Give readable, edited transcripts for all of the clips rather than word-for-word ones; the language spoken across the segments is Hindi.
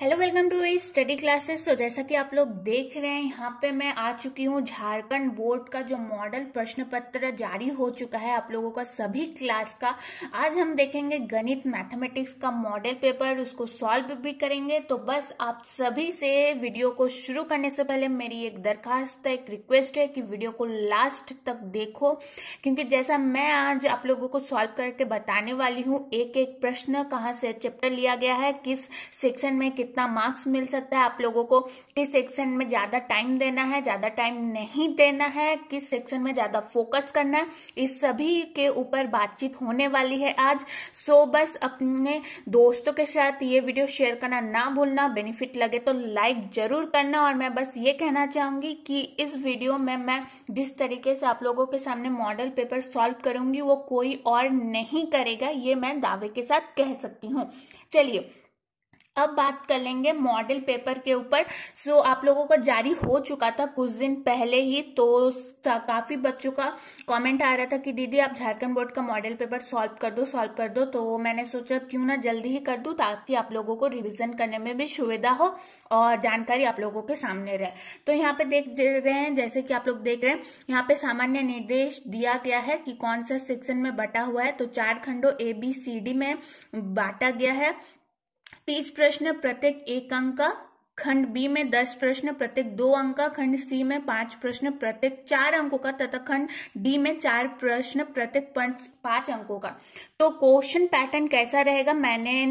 Hello, welcome to study classes. तो जैसा कि आप लोग देख रहे हैं, यहाँ पे मैं आ चुकी हूँ। झारखंड बोर्ड का जो मॉडल प्रश्न पत्र जारी हो चुका है आप लोगों का सभी क्लास का। आज हम देखेंगे गणित मैथमेटिक्स का मॉडल पेपर, उसको सॉल्व भी करेंगे। तो बस आप सभी से वीडियो को शुरू करने से पहले मेरी एक दरखास्त है, एक रिक्वेस्ट है कि वीडियो को लास्ट तक देखो, क्योंकि जैसा मैं आज आप लोगों को सॉल्व करके बताने वाली हूँ, एक एक प्रश्न कहाँ से चैप्टर लिया गया है, किस सेक्शन में कितना मार्क्स मिल सकता है, आप लोगों को किस सेक्शन में ज्यादा टाइम देना है, ज्यादा टाइम नहीं देना है, किस सेक्शन में ज्यादा फोकस करना है, इस सभी के ऊपर बातचीत होने वाली है आज। सो बस अपने दोस्तों के साथ ये वीडियो शेयर करना ना भूलना, बेनिफिट लगे तो लाइक जरूर करना। और मैं बस ये कहना चाहूंगी कि इस वीडियो में मैं जिस तरीके से आप लोगों के सामने मॉडल पेपर सॉल्व करूंगी वो कोई और नहीं करेगा, ये मैं दावे के साथ कह सकती हूँ। चलिए अब बात कर लेंगे मॉडल पेपर के ऊपर। सो आप लोगों का जारी हो चुका था कुछ दिन पहले ही, तो काफी बच्चों का कमेंट आ रहा था कि दीदी आप झारखंड बोर्ड का मॉडल पेपर सॉल्व कर दो। तो मैंने सोचा क्यों ना जल्दी ही कर दूं, ताकि आप लोगों को रिवीजन करने में भी सुविधा हो और जानकारी आप लोगों के सामने रहे। तो यहाँ पे देख रहे हैं, जैसे कि आप लोग देख रहे हैं, यहाँ पे सामान्य निर्देश दिया गया है कि कौन सा सेक्शन में बटा हुआ है। तो 4 खंडों ABCD में बांटा गया है। 30 प्रश्न प्रत्येक 1 अंक का, खंड बी में 10 प्रश्न प्रत्येक 2 अंक का, खंड सी में 5 प्रश्न प्रत्येक 4 अंकों का तथा खंड डी में 4 प्रश्न प्रत्येक 5 अंकों का। तो क्वेश्चन पैटर्न कैसा रहेगा मैंने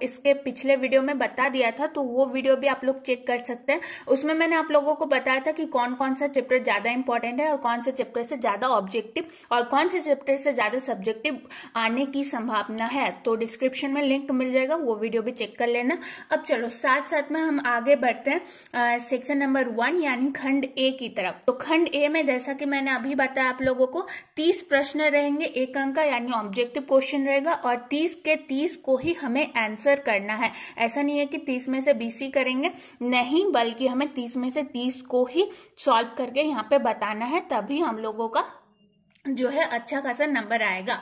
इसके पिछले वीडियो में बता दिया था, तो वो वीडियो भी आप लोग चेक कर सकते हैं। उसमें मैंने आप लोगों को बताया था कि कौन कौन सा चैप्टर ज्यादा इंपॉर्टेंट है और कौन से चैप्टर से ज्यादा ऑब्जेक्टिव और कौन से चैप्टर से ज्यादा सब्जेक्टिव आने की संभावना है। तो डिस्क्रिप्शन में लिंक मिल जाएगा, वो वीडियो भी चेक कर लेना। अब चलो साथ साथ में हम आगे बढ़ते हैं सेक्शन नंबर 1 यानी खंड ए की तरफ। तो खंड ए में जैसा कि मैंने अभी बताया आप लोगों को 30 प्रश्न रहेंगे 1 अंक का, यानी ऑब्जेक्टिव क्वेश्चन रहेगा, और 30 के 30 को ही हमें आंसर करना है। ऐसा नहीं है कि 30 में से 20 ही करेंगे, नहीं, बल्कि हमें 30 में से 30 को ही सॉल्व करके यहाँ पे बताना है, तभी हम लोगों का जो है अच्छा खासा नंबर आएगा।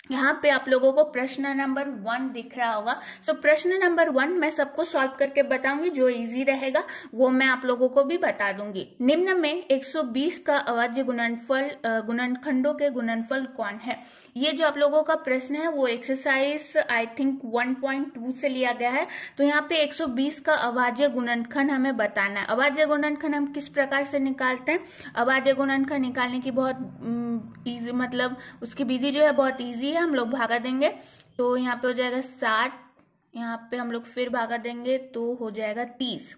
यहाँ पे आप लोगों को प्रश्न नंबर 1 दिख रहा होगा। सो प्रश्न नंबर 1 मैं सबको सॉल्व करके बताऊंगी, जो इजी रहेगा वो मैं आप लोगों को भी बता दूंगी। निम्न में 120 का अभाज्य गुणनफल गुणनखंडों के गुणनफल कौन है। ये जो आप लोगों का प्रश्न है वो एक्सरसाइज आई थिंक 1.2 से लिया गया है। तो यहाँ पे 120 का अभाज्य गुणनखंड हमें बताना है। अभाज्य गुणनखंड हम किस प्रकार से निकालते हैं, अभाज्य गुणनखंड निकालने की बहुत इजी, मतलब उसकी विधि जो है बहुत इजी है। हम लोग भागा देंगे तो यहाँ पे हो जाएगा 60, यहाँ पे हम लोग फिर भागा देंगे तो हो जाएगा 30।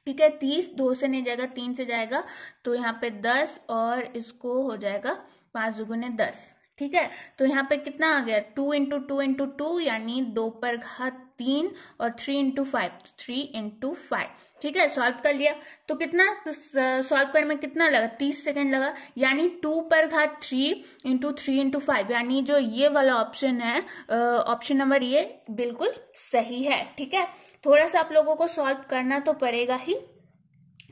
ठीक है, 30 2 से नहीं जाएगा, 3 से जाएगा, तो यहाँ पे 10 और इसको हो जाएगा 5 दुगुने 10। ठीक है, तो यहाँ पे कितना आ गया, 2 इंटू 2 इंटू 2 यानी 2 पर घात 3 और 3 इंटू 5, 3 इंटू 5। ठीक है, सॉल्व कर लिया। तो कितना, तो सॉल्व करने में कितना लगा, 30 सेकेंड लगा, यानी 2 पर घात 3 इंटू 3 इंटू 5, यानी जो ये वाला ऑप्शन है, ऑप्शन नंबर ये बिल्कुल सही है। ठीक है, थोड़ा सा आप लोगों को सॉल्व करना तो पड़ेगा ही।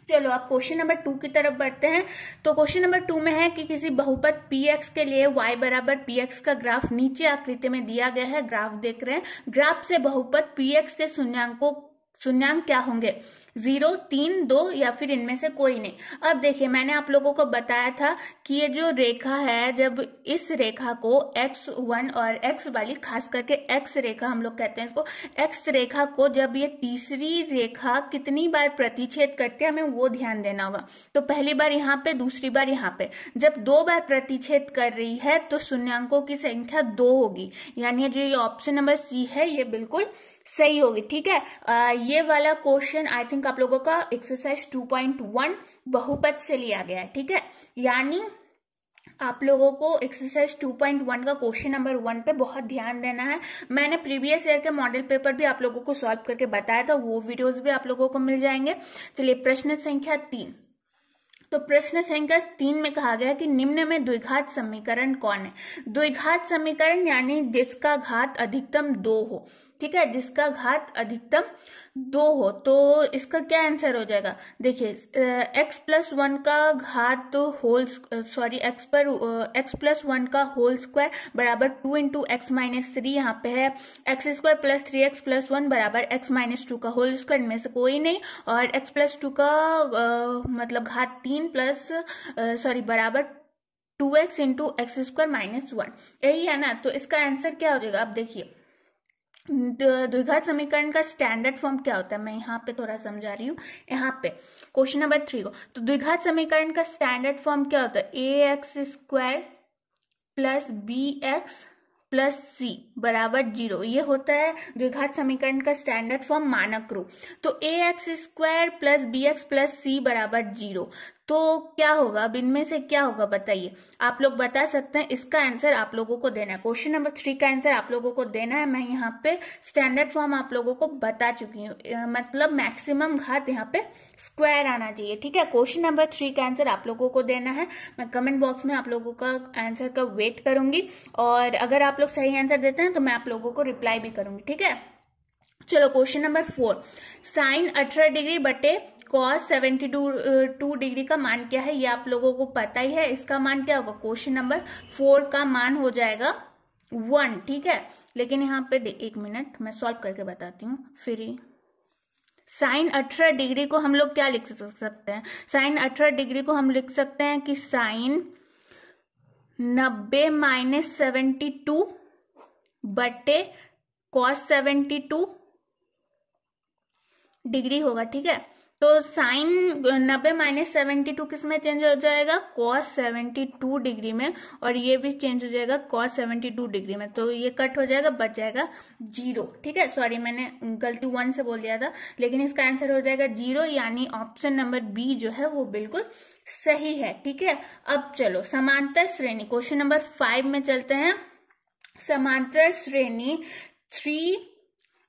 चलो अब क्वेश्चन नंबर 2 की तरफ बढ़ते हैं। तो क्वेश्चन नंबर 2 में है कि किसी बहुपद px के लिए y बराबर px का ग्राफ नीचे आकृति में दिया गया है। ग्राफ देख रहे हैं, ग्राफ से बहुपद px के शून्यांक क्या होंगे, 0, 3, 2 या फिर इनमें से कोई नहीं। अब देखिए मैंने आप लोगों को बताया था कि ये जो रेखा है, जब इस रेखा को x1 और x वाली, खास करके x रेखा हम लोग कहते हैं इसको, x रेखा को जब ये तीसरी रेखा कितनी बार प्रतिच्छेद करते हैं हमें वो ध्यान देना होगा। तो पहली बार यहाँ पे, दूसरी बार यहाँ पे, जब 2 बार प्रतिच्छेद कर रही है तो शून्यांकों की संख्या 2 होगी, यानी जो ये ऑप्शन नंबर सी है ये बिल्कुल सही होगी। ठीक है, ये वाला क्वेश्चन आई थिंक आप लोगों का एक्सरसाइज 2.1 बहुपद से लिया गया है। ठीक है, यानी आप लोगों को एक्सरसाइज 2.1 का क्वेश्चन नंबर 1 पे बहुत ध्यान देना है। मैंने प्रीवियस ईयर के मॉडल पेपर भी आप लोगों को सॉल्व करके बताया था, वो वीडियोस भी आप लोगों को मिल जाएंगे। चलिए प्रश्न संख्या 3। तो प्रश्न संख्या 3 में कहा गया कि निम्न में द्विघात समीकरण कौन है। द्विघात समीकरण यानी जिसका घात अधिकतम 2 हो। ठीक है, जिसका घात अधिकतम 2 हो। तो इसका क्या आंसर हो जाएगा, देखिए x+1 का घात होल सॉरी x+1 का होल स्क्वायर बराबर 2 इंटू एक्स माइनस 3, यहाँ पे है x² + 3x+1 बराबर x-2 का होल स्क्वायर, इनमें से कोई नहीं, और x+2 का मतलब घात 3 प्लस बराबर 2x इंटू x² - 1, यही है ना। तो इसका आंसर क्या हो जाएगा, अब देखिए द्विघात समीकरण का स्टैंडर्ड फॉर्म क्या होता है, मैं यहाँ पे थोड़ा समझा रही हूँ, यहाँ पे क्वेश्चन नंबर 3 को। तो द्विघात समीकरण का स्टैंडर्ड फॉर्म क्या होता है, ax² + bx + c बराबर 0, ये होता है द्विघात समीकरण का स्टैंडर्ड फॉर्म, मानक रूप। तो ax² + bx + c बराबर 0, तो क्या होगा, अब इनमें से क्या होगा बताइए, आप लोग बता सकते हैं। इसका आंसर आप लोगों को देना है, क्वेश्चन नंबर 3 का आंसर आप लोगों को देना है। मैं यहाँ पे स्टैंडर्ड फॉर्म आप लोगों को बता चुकी हूँ, मतलब मैक्सिमम घात यहाँ पे स्क्वायर आना चाहिए, ठीक है। क्वेश्चन नंबर 3 का आंसर आप लोगों को देना है। मैं कमेंट बॉक्स में आप लोगों का आंसर का वेट करूंगी, और अगर आप लोग सही आंसर देते हैं तो मैं आप लोगों को रिप्लाई भी करूंगी, ठीक है। चलो क्वेश्चन नंबर 4, साइन 18 डिग्री बटे cos 72 डिग्री का मान क्या है, ये आप लोगों को पता ही है। इसका मान क्या होगा, क्वेश्चन नंबर 4 का मान हो जाएगा 1, ठीक है। लेकिन यहाँ पे एक मिनट मैं सॉल्व करके बताती हूँ फिर ही। साइन 18 डिग्री को हम लोग क्या लिख सकते हैं, साइन 18 डिग्री को हम लिख सकते हैं कि साइन 90 - 72 बटे cos 72 डिग्री होगा, ठीक है। तो साइन 90 - 72 किस में चेंज हो जाएगा, cos 72 डिग्री में, और ये भी चेंज हो जाएगा cos 72 डिग्री में। तो ये कट हो जाएगा, बच जाएगा 0, ठीक है। सॉरी मैंने गलती 1 से बोल दिया था, लेकिन इसका आंसर हो जाएगा 0, यानी ऑप्शन नंबर बी जो है वो बिल्कुल सही है, ठीक है। अब चलो समांतर श्रेणी, क्वेश्चन नंबर 5 में चलते हैं। समांतर श्रेणी 3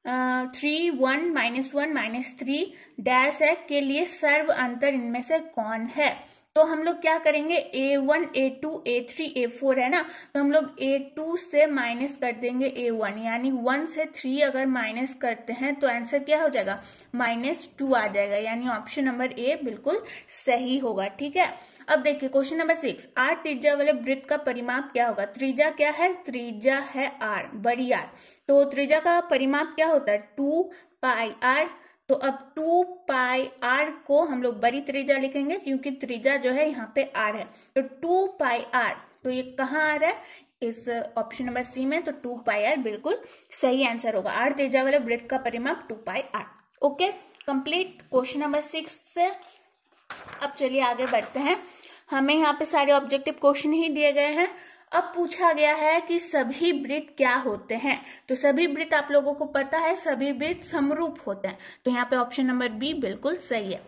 1 -1 -3 डैश है के लिए सर्व अंतर इनमें से कौन है। तो हम लोग क्या करेंगे, a1 a2 a3 a4 है ना, तो हम लोग a2 से माइनस कर देंगे a1, यानी 1 से 3 अगर माइनस करते हैं तो आंसर क्या हो जाएगा, -2 आ जाएगा, यानी ऑप्शन नंबर ए बिल्कुल सही होगा, ठीक है। अब देखिए क्वेश्चन नंबर 6, r त्रिज्या वाले वृत्त का परिमाप क्या होगा। त्रिज्या क्या है, त्रिज्या है r, बड़ी r। तो त्रिज्या का परिमाप क्या होता है, 2πr। तो अब 2πr को हम लोग बड़ी त्रिज्या लिखेंगे, क्योंकि त्रिज्या जो है यहाँ पे r है। तो 2πr, तो ये कहाँ आ रहा है, इस ऑप्शन नंबर सी में। तो 2πr बिल्कुल सही आंसर होगा, r त्रिज्या वाले वृत्त का परिमाप 2πr। Okay, complete question number 6 से। अब चलिए आगे बढ़ते हैं। हमें यहाँ पे सारे ऑब्जेक्टिव क्वेश्चन ही दिए गए हैं। अब पूछा गया है कि सभी वृत्त क्या होते हैं। तो सभी वृत्त आप लोगों को पता है, सभी वृत्त समरूप होते हैं। तो यहाँ पे ऑप्शन नंबर बी बिल्कुल सही है।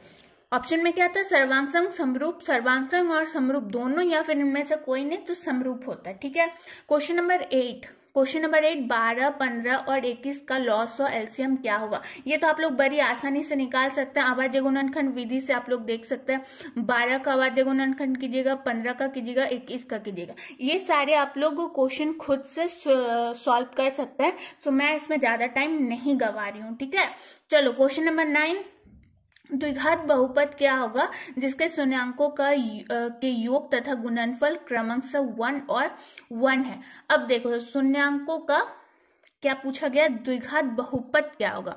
ऑप्शन में क्या था, सर्वांगसम, समरूप, सर्वांगसम और समरूप दोनों, या फिर इनमें से कोई नहीं, तो समरूप होता है, ठीक है। क्वेश्चन नंबर 8, 12, 15 और 21 का लॉस और एलसीएम क्या होगा। ये तो आप लोग बड़ी आसानी से निकाल सकते हैं, अभाज्य गुणनखंड विधि से आप लोग देख सकते हैं। 12 का अभाज्य गुणनखंड कीजिएगा, 15 का कीजिएगा, 21 का कीजिएगा। ये सारे आप लोग क्वेश्चन खुद से सॉल्व कर सकते हैं, तो मैं इसमें ज्यादा टाइम नहीं गवा रही हूँ, ठीक है। चलो क्वेश्चन नंबर 9, द्विघात बहुपद क्या होगा जिसके शून्याङ्कों के योग तथा गुणनफल क्रमशः 1 और 1 है। अब देखो शून्याङ्कों का क्या पूछा गया, द्विघात बहुपद क्या होगा।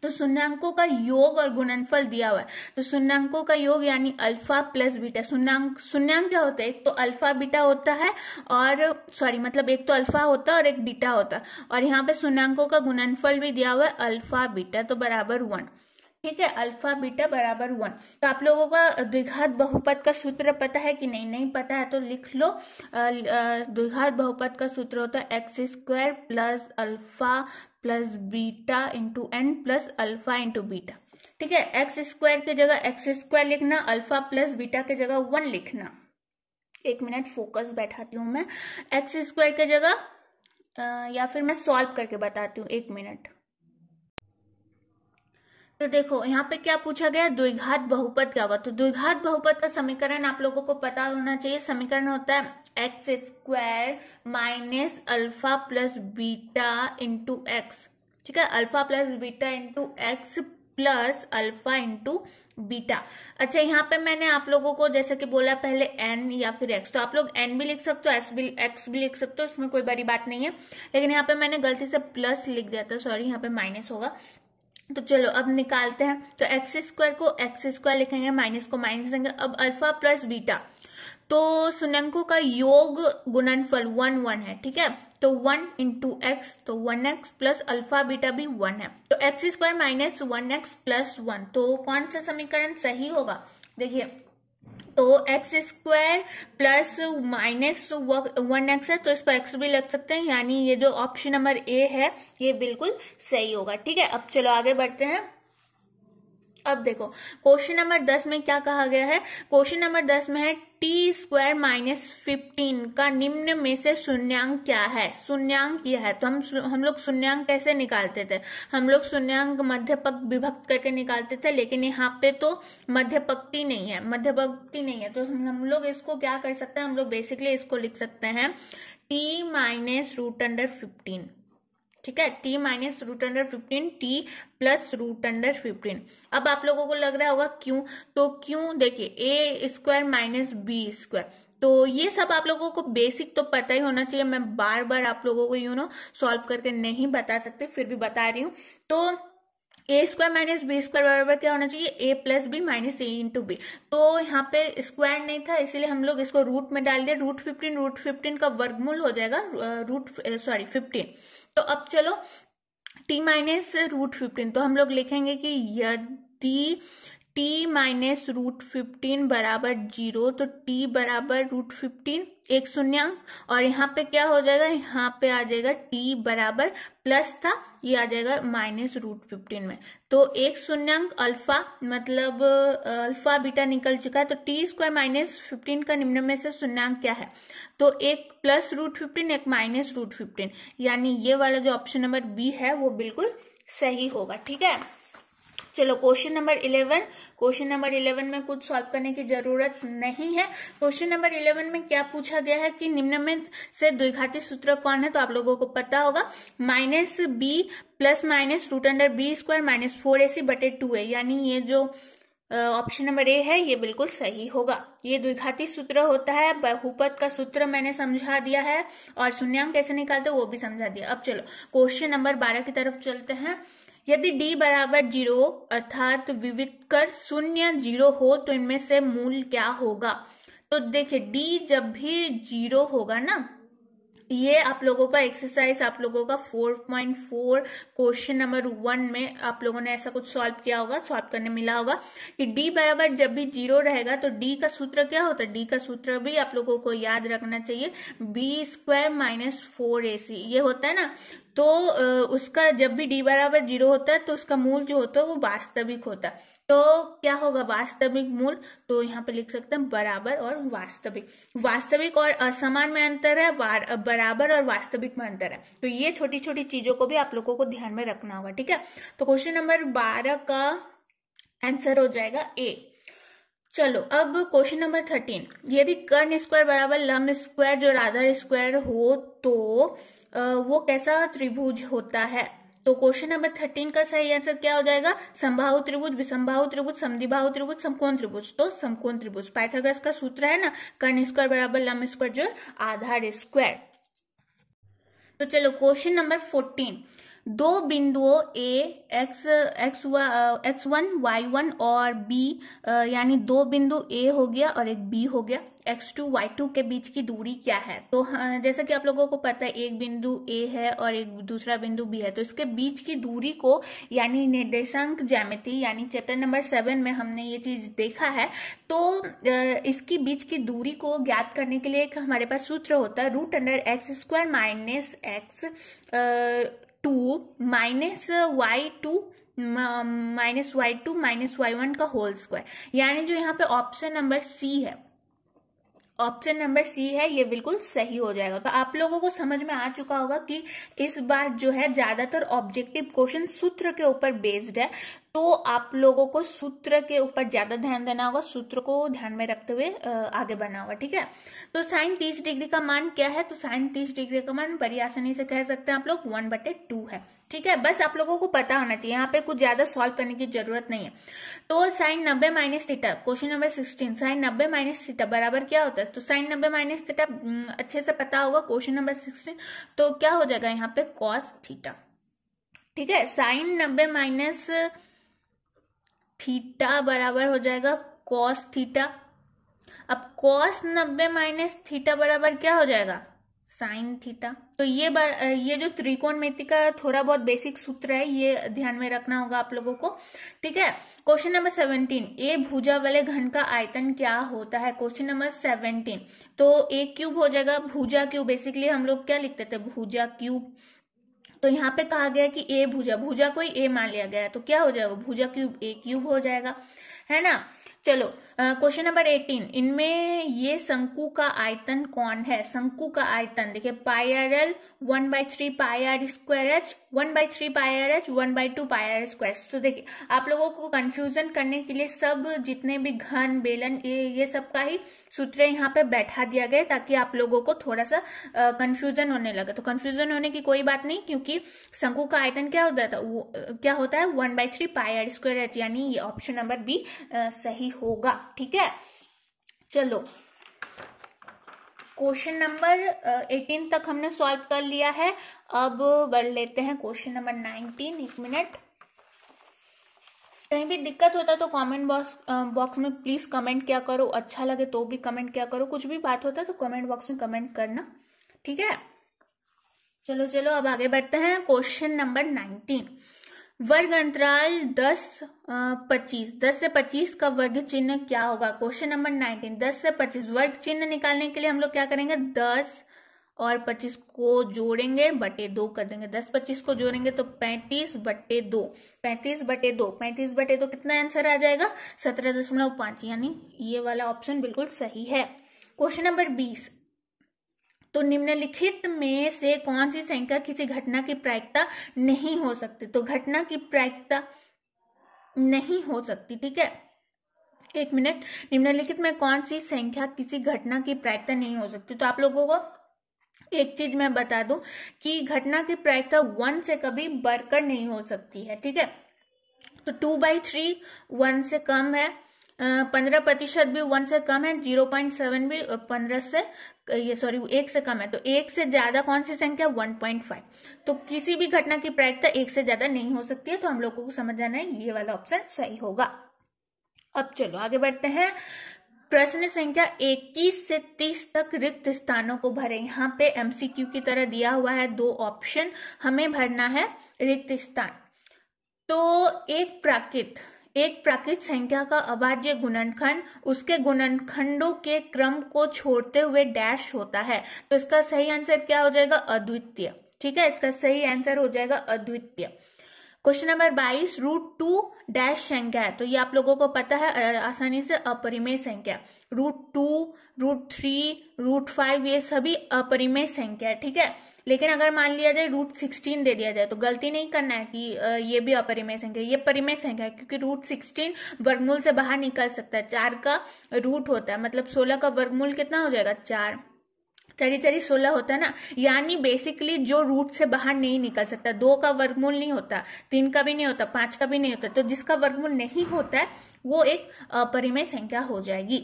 तो शून्याङ्कों का योग और गुणनफल दिया हुआ है। तो शून्याङ्कों का योग यानी अल्फा प्लस बीटा। शून्याङ्क क्या होता है, एक तो अल्फा बीटा होता है, और सॉरी मतलब एक तो अल्फा होता है और एक बीटा होता है, और यहाँ पे शून्याङ्कों का गुणनफल भी दिया हुआ है अल्फा बीटा, तो बराबर 1, ठीक है। अल्फा बीटा बराबर 1। तो आप लोगों का द्विघात बहुपद का सूत्र पता है कि नहीं, नहीं पता है तो लिख लो। द्विघात बहुपद का सूत्र होता है x² plus alpha plus beta into n plus alpha into beta, ठीक है। x² की जगह x² लिखना, अल्फा प्लस बीटा की जगह 1 लिखना। एक मिनट फोकस बैठाती हूँ मैं, x² की जगह या फिर मैं सॉल्व करके बताती हूँ, एक मिनट। तो देखो यहाँ पे क्या पूछा गया, द्विघात बहुपद क्या होगा। तो द्विघात बहुपद का समीकरण आप लोगों को पता होना चाहिए। समीकरण होता है x² minus alpha plus beta into x, ठीक है, alpha plus beta into x plus alpha into beta. अच्छा, यहाँ पे मैंने आप लोगों को जैसे कि बोला पहले एन या फिर एक्स, तो आप लोग एन भी लिख सकते हो, एक्स भी लिख सकते हो, इसमें कोई बड़ी बात नहीं है। लेकिन यहाँ पे मैंने गलती से प्लस लिख दिया था, सॉरी, यहाँ पे माइनस होगा। तो चलो अब निकालते हैं। तो एक्स स्क्वायर को एक्स स्क्वायर लिखेंगे, माइनस को माइनस देंगे। अब अल्फा प्लस बीटा, तो शून्यंकों का योग गुणनफल 1 1 है, ठीक है। तो 1 इंटू एक्स, तो 1x प्लस अल्फा बीटा भी 1 है। तो x square minus 1x plus 1, तो कौन सा समीकरण सही होगा? देखिए, तो x square plus minus 1x है, तो इसको x भी लग सकते हैं, यानी ये जो ऑप्शन नंबर ए है ये बिल्कुल सही होगा। ठीक है, अब चलो आगे बढ़ते हैं। अब देखो क्वेश्चन नंबर 10 में क्या कहा गया है। क्वेश्चन नंबर 10 में है टी स्क्वायर माइनस 15 का निम्न में से शून्यांक क्या है। शून्यांक यह है, तो हम लोग शून्यांक कैसे निकालते थे? हम लोग शून्यांक मध्यपक विभक्त करके निकालते थे, लेकिन यहाँ पे तो मध्यपक्ति नहीं है, मध्यपक्ति नहीं है, तो हम लोग इसको क्या कर सकते हैं? हम लोग बेसिकली इसको लिख सकते हैं टी माइनस रूट अंडर 15, ठीक है, T minus root under 15, T plus root under 15। अब आप लोगों को लग रहा होगा क्यों, तो क्यों, देखिए ए स्क्वायर माइनस बी स्क्वायर, तो ये सब आप लोगों को बेसिक तो पता ही होना चाहिए। मैं बार बार आप लोगों को सॉल्व करके नहीं बता सकते, फिर भी बता रही हूँ। तो ए स्क्वायर माइनस बी स्क्वायर बराबर क्या होना चाहिए? ए प्लस बी माइनस ए इंटू बी। तो यहाँ पे स्क्वायर नहीं था, इसीलिए हम लोग इसको रूट में डाल दिया। रूट 15 का वर्गमूल हो जाएगा 15। तो अब चलो टी माइनस रूट 15, तो हम लोग लिखेंगे कि यदि टी माइनस रूट 15 बराबर 0, तो टी बराबर रूट 15 एक शून्यांक, और यहाँ पे क्या हो जाएगा? यहाँ पे आ जाएगा टी बराबर प्लस था, ये आ जाएगा माइनस रूट 15 में। तो एक शून्यांक अल्फा, मतलब अल्फा बीटा निकल चुका है। तो टी स्क्वायर माइनस 15 का निम्न में से शून्यांक क्या है? तो एक प्लस रूट 15, एक माइनस रूट 15, यानी ये वाला जो ऑप्शन नंबर बी है वो बिल्कुल सही होगा। ठीक है, चलो क्वेश्चन नंबर 11। क्वेश्चन नंबर 11 में कुछ सॉल्व करने की जरूरत नहीं है। क्वेश्चन नंबर 11 में क्या पूछा गया है कि निम्न में से द्विघाती सूत्र कौन है? तो आप लोगों को पता होगा, minus B plus minus root under B square minus 4ac बटे 2a, यानी ये जो ऑप्शन नंबर ए है ये बिल्कुल सही होगा। ये द्विघाती सूत्र होता है, बहुपद का सूत्र मैंने समझा दिया है, और शून्यांक कैसे निकालते वो भी समझा दिया। अब चलो क्वेश्चन नंबर 12 की तरफ चलते हैं। यदि d बराबर 0 अर्थात विविधकर 0 0 हो तो इनमें से मूल क्या होगा? तो देखिए d जब भी 0 होगा ना, ये आप लोगों का एक्सरसाइज, आप लोगों का 4.4 क्वेश्चन नंबर 1 में आप लोगों ने ऐसा कुछ सॉल्व किया होगा, सॉल्व करने मिला होगा कि d बराबर जब भी 0 रहेगा तो d का सूत्र क्या होता है? d का सूत्र भी आप लोगों को याद रखना चाहिए, बी स्क्वायर माइनस 4ac, ये होता है ना। तो उसका जब भी d बराबर 0 होता है तो उसका मूल जो होता है वो वास्तविक होता है। तो क्या होगा वास्तविक मूल? तो यहाँ पे लिख सकते हैं बराबर और वास्तविक। वास्तविक और असमान में अंतर है, बराबर और वास्तविक में अंतर है। तो ये छोटी छोटी चीजों को भी आप लोगों को ध्यान में रखना होगा। ठीक है, तो क्वेश्चन नंबर 12 का आंसर हो जाएगा ए। चलो अब क्वेश्चन नंबर 13, यदि कर्ण स्क्वायर बराबर लंब स्क्वायर जो आधार स्क्वायर हो तो वो कैसा त्रिभुज होता है? तो क्वेश्चन नंबर 13 का सही आंसर क्या हो जाएगा? समबाहु त्रिभुज, विषमबाहु त्रिभुज, समद्विबाहु त्रिभुज, समकोण त्रिभुज। तो समकोण त्रिभुज, पाइथागोरस का सूत्र है ना, कर्ण स्क्वायर बराबर लंब स्क्वायर जो आधार स्क्वायर। तो चलो क्वेश्चन नंबर 14, दो बिंदुओं ए x1 y1 और b, यानी दो बिंदु a हो गया और एक b हो गया, x2 y2 के बीच की दूरी क्या है? तो जैसा कि आप लोगों को पता है एक बिंदु a है और एक दूसरा बिंदु b है, तो इसके बीच की दूरी को, यानी निर्देशांक ज्यामिति, यानी चैप्टर नंबर 7 में हमने ये चीज देखा है। तो इसकी बीच की दूरी को ज्ञात करने के लिए एक हमारे पास सूत्र होता है, root under X square minus X 2 minus y2 minus y1 का होल स्क्वायर, यानी जो यहाँ पे ऑप्शन नंबर सी है, ऑप्शन नंबर सी है, ये बिल्कुल सही हो जाएगा। तो आप लोगों को समझ में आ चुका होगा कि इस बार जो है ज्यादातर ऑब्जेक्टिव क्वेश्चन सूत्र के ऊपर बेस्ड है। तो आप लोगों को सूत्र के ऊपर ज्यादा ध्यान देना होगा, सूत्र को ध्यान में रखते हुए आगे बढ़ना होगा, ठीक है। तो साइन 30 डिग्री का मान क्या है, तो साइन 30 डिग्री का मान बड़ी आसानी से कह सकते हैं आप लोग 1/2 है, ठीक है। बस आप लोगों को पता होना चाहिए, यहाँ पे कुछ ज्यादा सॉल्व करने की जरूरत नहीं है। तो sine 90 minus theta, question number 16, sine 90 minus theta बराबर क्या होता है, तो साइन 90 माइनस थीटा अच्छे से पता होगा, क्वेश्चन नंबर 16, तो क्या हो जाएगा यहाँ पे कॉस थीटा, ठीक है। साइन 90 माइनस थीटा बराबर हो जाएगा कॉस थीटा। अब कॉस 90 माइनस थीटा बराबर क्या हो जाएगा, साइन थीटा। तो ये जो त्रिकोणमिति का थोड़ा बहुत बेसिक सूत्र है, ये ध्यान में रखना होगा आप लोगों को, ठीक है। क्वेश्चन नंबर 17, ए भुजा वाले घन का आयतन क्या होता है, क्वेश्चन नंबर 17, तो ए क्यूब हो जाएगा, भुजा क्यूब, बेसिकली हम लोग क्या लिखते थे, भुजा क्यूब। तो यहाँ पे कहा गया कि ए भुजा को ही ए मान लिया गया है, तो क्या हो जाएगा, भुजा क्यूब ए क्यूब हो जाएगा, है ना। चलो क्वेश्चन नंबर 18, इनमें ये शंकु का आयतन कौन है, शंकु का आयतन देखिए, pi r l 1/3 pi r square h, 1/3 pi r h, 1/2 pi r square. तो देखिए आप लोगों को कंफ्यूजन करने के लिए सब जितने भी घन बेलन ये सब का ही सूत्र यहाँ पे बैठा दिया गया, ताकि आप लोगों को थोड़ा सा कंफ्यूजन होने लगे। तो कंफ्यूजन होने की कोई बात नहीं, क्योंकि शंकु का आयतन क्या होता है 1/3 पाई आर स्क्वायर एच, यानी ये ऑप्शन नंबर बी सही होगा, ठीक है। चलो क्वेश्चन नंबर 18 तक हमने सॉल्व कर लिया है, अब बढ़ लेते हैं क्वेश्चन नंबर 19। एक मिनट, कहीं भी दिक्कत होता है तो कमेंट बॉक्स में प्लीज कमेंट किया करो, अच्छा लगे तो भी कमेंट किया करो, कुछ भी बात होता है तो कमेंट बॉक्स में कमेंट करना, ठीक है। चलो अब आगे बढ़ते हैं, क्वेश्चन नंबर 19, वर्ग अंतराल 10 से 25 का वर्ग चिन्ह क्या होगा, क्वेश्चन नंबर 19, 10 से 25 वर्ग चिन्ह निकालने के लिए हम लोग क्या करेंगे, 10 और 25 को जोड़ेंगे बटे 2 कर देंगे, 10-25 को जोड़ेंगे तो 35/2, 35/2 कितना आंसर आ जाएगा, 17.5, यानी ये वाला ऑप्शन बिल्कुल सही है। क्वेश्चन नंबर 20, तो निम्नलिखित में से कौन सी संख्या किसी घटना की प्रायिकता नहीं हो सकती, तो घटना की प्रायिकता नहीं हो सकती, ठीक है। एक मिनट, निम्नलिखित में कौन सी संख्या किसी घटना की प्रायिकता नहीं हो सकती, तो आप लोगों को एक चीज मैं बता दूं कि घटना की प्रायिकता 1 से कभी बढ़कर नहीं हो सकती है, ठीक है। तो 2/3 1 से कम है, 15% भी 1 से कम है, 0.7 भी 1 से कम है, तो 1 से ज्यादा कौन सी संख्या 1.5, तो किसी भी घटना की प्रायिकता 1 से ज्यादा नहीं हो सकती है, तो हम लोगों को समझ आना है ये वाला ऑप्शन सही होगा। अब चलो आगे बढ़ते हैं, प्रश्न संख्या 21 से 30 तक रिक्त स्थानों को भरें। यहाँ पे एमसीक्यू की तरह दिया हुआ है 2 ऑप्शन, हमें भरना है रिक्त स्थान। तो एक प्राकृत संख्या का अभाज्य गुणनखंड उसके गुणनखंडों के क्रम को छोड़ते हुए डैश होता है, तो इसका सही आंसर क्या हो जाएगा, अद्वितीय, ठीक है, इसका सही आंसर हो जाएगा अद्वितीय। क्वेश्चन नंबर 22, √2 डैश संख्या है, तो ये आप लोगों को पता है आसानी से अपरिमेय संख्या, √2, √3, √5 ये सभी अपरिमेय संख्या है, ठीक है। लेकिन अगर मान लिया जाए √16 दे दिया जाए तो गलती नहीं करना है कि ये भी अपरिमेय संख्या, ये परिमेय संख्या है, क्योंकि √16 वर्गमूल से बाहर निकल सकता है, 4 का रूट होता है, मतलब 16 का वर्गमूल कितना हो जाएगा, 4, 4 16 होता है ना, यानी बेसिकली जो रूट से बाहर नहीं निकल सकता, 2 का वर्गमूल नहीं होता, 3 का भी नहीं होता, 5 का भी नहीं होता, तो जिसका वर्गमूल नहीं होता है वो एक अपरिमेय संख्या हो जाएगी,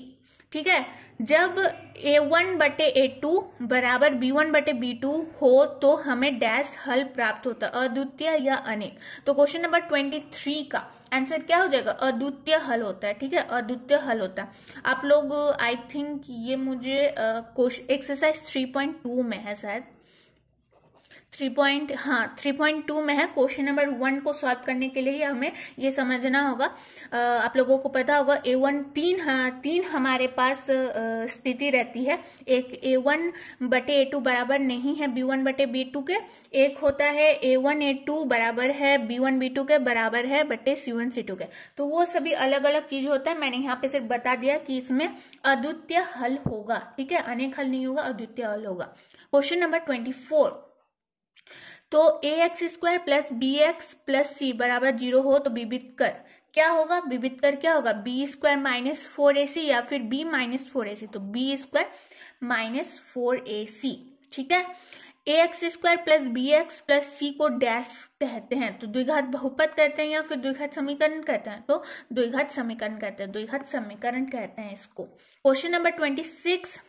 ठीक है। जब a1/a2 बराबर b1/b2 हो तो हमें डैश हल प्राप्त होता है, अद्वितीय या अनेक। तो क्वेश्चन नंबर 23 का आंसर क्या हो जाएगा, अद्वितीय हल होता है, ठीक है, अद्वितीय हल होता है। आप लोग आई थिंक ये मुझे एक्सरसाइज 3.2 में है शायद, 3.2 में है। क्वेश्चन नंबर 1 को सॉल्व करने के लिए हमें ये समझना होगा, आप लोगों को पता होगा A1 तीन हमारे पास स्थिति रहती है, एक A1/A2 बराबर नहीं है B1/B2 के, एक होता है A1A2 बराबर है B1B2 के बराबर है बटे C1C2 के, तो वो सभी अलग अलग चीज होता है। मैंने यहाँ पे सिर्फ बता दिया कि इसमें अद्वितीय हल होगा, ठीक है, अनेक हल नहीं होगा, अद्वितीय हल होगा। क्वेश्चन नंबर 24, तो a x square plus b x plus c बराबर 0 हो तो विवितकर क्या होगा, विवितकर क्या होगा, बी स्क्वायर माइनस 4ac या फिर बी माइनस 4ac, तो बी स्क्वायर माइनस 4ac। ठीक है, a x square plus b x plus c को डैश कहते हैं, तो द्विघात बहुपद कहते हैं या फिर द्विघात समीकरण कहते हैं, तो द्विघात समीकरण कहते हैं, द्विघात समीकरण कहते हैं इसको। क्वेश्चन नंबर 26,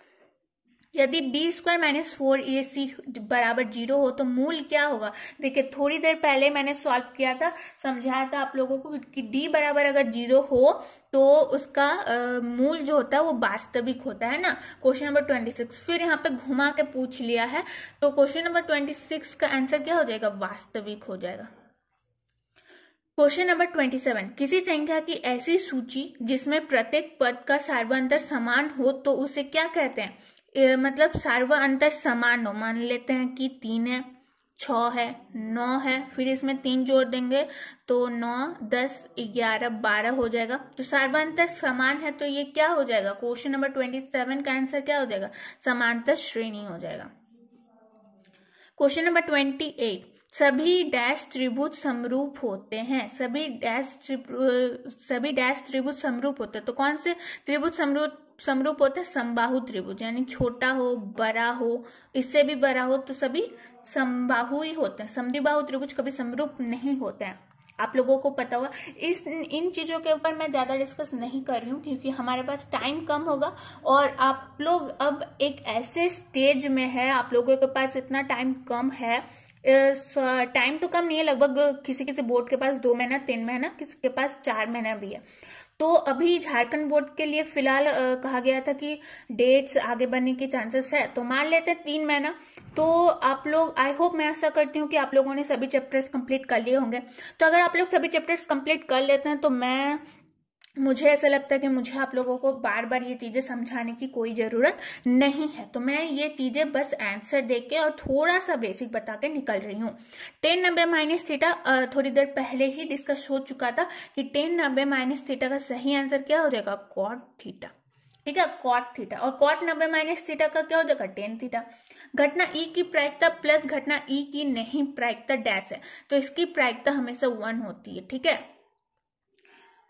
यदि बी स्क्वायर माइनस 4ac बराबर 0 हो तो मूल क्या होगा। देखिए थोड़ी देर पहले मैंने सॉल्व किया था, समझाया था आप लोगों को कि d बराबर अगर 0 हो तो उसका मूल जो होता है वो वास्तविक होता है ना। क्वेश्चन नंबर 26 फिर यहाँ पे घुमा के पूछ लिया है, तो क्वेश्चन नंबर 26 का आंसर क्या हो जाएगा, वास्तविक हो जाएगा। क्वेश्चन नंबर 27, किसी संख्या की ऐसी सूची जिसमें प्रत्येक पद का सार्वअंतर समान हो तो उसे क्या कहते हैं। मतलब सार्वअंतर समान हो, मान लेते हैं कि 3 है, 6 है, 9 है, फिर इसमें 3 जोड़ देंगे तो 9, 10, 11, 12 हो जाएगा, तो सार्वअंतर समान है, तो ये क्या हो जाएगा, क्वेश्चन नंबर 27 का आंसर क्या हो जाएगा, समांतर श्रेणी हो जाएगा। क्वेश्चन नंबर 28, सभी डैश त्रिभुज समरूप होते हैं, सभी डैश त्रिभुज समरूप होते हैं, तो कौन से त्रिभुज समरूप होते हैं, समबाहु त्रिभुज, यानी छोटा हो बड़ा हो इससे भी बड़ा हो तो सभी समबाहु ही होते हैं, समद्विबाहु त्रिभुज कभी समरूप नहीं होते हैं, आप लोगों को पता होगा। इन चीज़ों के ऊपर मैं ज़्यादा डिस्कस नहीं कर रही हूँ क्योंकि हमारे पास टाइम कम होगा और आप लोग अब एक ऐसे स्टेज में है, आप लोगों के पास इतना टाइम कम है, टाइम तो कम नहीं है, लगभग किसी किसी बोर्ड के पास 2 महीना 3 महीना, किसी के पास 4 महीना भी है। तो अभी झारखंड बोर्ड के लिए फिलहाल कहा गया था कि डेट्स आगे बढ़ने के चांसेस है, तो मान लेते हैं 3 महीना। तो आप लोग, आई होप, मैं ऐसा करती हूँ कि आप लोगों ने सभी चैप्टर्स कंप्लीट कर लिए होंगे। तो अगर आप लोग सभी चैप्टर्स कंप्लीट कर लेते हैं तो मुझे ऐसा लगता है कि मुझे आप लोगों को बार बार ये चीज़ें समझाने की कोई ज़रूरत नहीं है, तो मैं ये चीज़ें बस आंसर देके और थोड़ा सा बेसिक बता के निकल रही हूँ। tan 90 माइनस थीटा थोड़ी देर पहले ही डिस्कस हो चुका था कि tan 90 माइनस थीटा का सही आंसर क्या हो जाएगा, cot थीटा। ठीक है, cot थीटा, और cot 90 माइनस थीटा का क्या हो जाएगा, tan थीटा। घटना ई की प्रायिकता प्लस घटना ई की नहीं प्रायिकता डैश है, तो इसकी प्रायिकता हमेशा 1 होती है। ठीक है,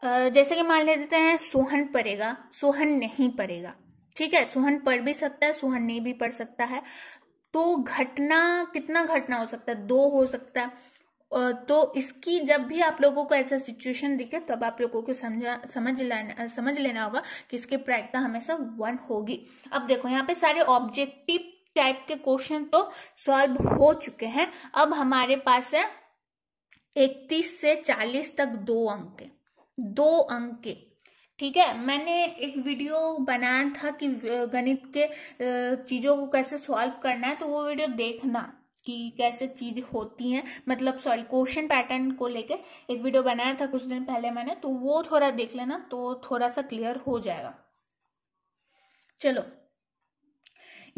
जैसे कि मान लेते हैं सोहन पढ़ेगा, सोहन नहीं पढ़ेगा। ठीक है, सोहन पढ़ भी सकता है, सोहन नहीं भी पढ़ सकता है, तो घटना कितना घटना हो सकता है, 2 हो सकता है। तो इसकी जब भी आप लोगों को ऐसा सिचुएशन दिखे तब आप लोगों को समझ लेना होगा कि इसकी प्रायिकता हमेशा 1 होगी। अब देखो यहाँ पे सारे ऑब्जेक्टिव टाइप के क्वेश्चन तो सॉल्व हो चुके हैं, अब हमारे पास है 31 से 40 तक 2 अंक के। ठीक है, मैंने एक वीडियो बनाया था कि गणित के चीज़ों को कैसे सॉल्व करना है, तो वो वीडियो देखना कि कैसे चीज होती हैं, मतलब सॉरी क्वेश्चन पैटर्न को लेके एक वीडियो बनाया था कुछ दिन पहले मैंने, तो वो थोड़ा देख लेना तो थोड़ा सा क्लियर हो जाएगा। चलो,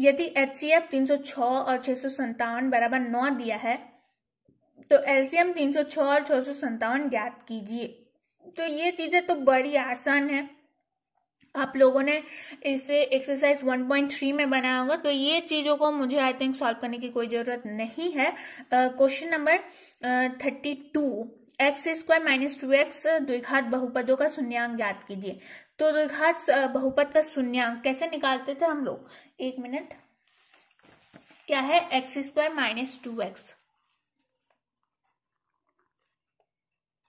यदि HCF 306 और 657 बराबर 9 दिया है तो LCM 306 और 657 ज्ञात कीजिए। तो ये चीजें तो बड़ी आसान है, आप लोगों ने इसे एक्सरसाइज 1.3 में बनाया होगा, तो ये चीजों को मुझे आई थिंक सॉल्व करने की कोई जरूरत नहीं है। Question number 32, x square minus 2x द्विघात बहुपदों का शून्यांक ज्ञात कीजिए। तो द्विघात बहुपद का शून्यांक कैसे निकालते थे हम लोग, 1 मिनट, क्या है, एक्स स्क्वायर माइनस 2x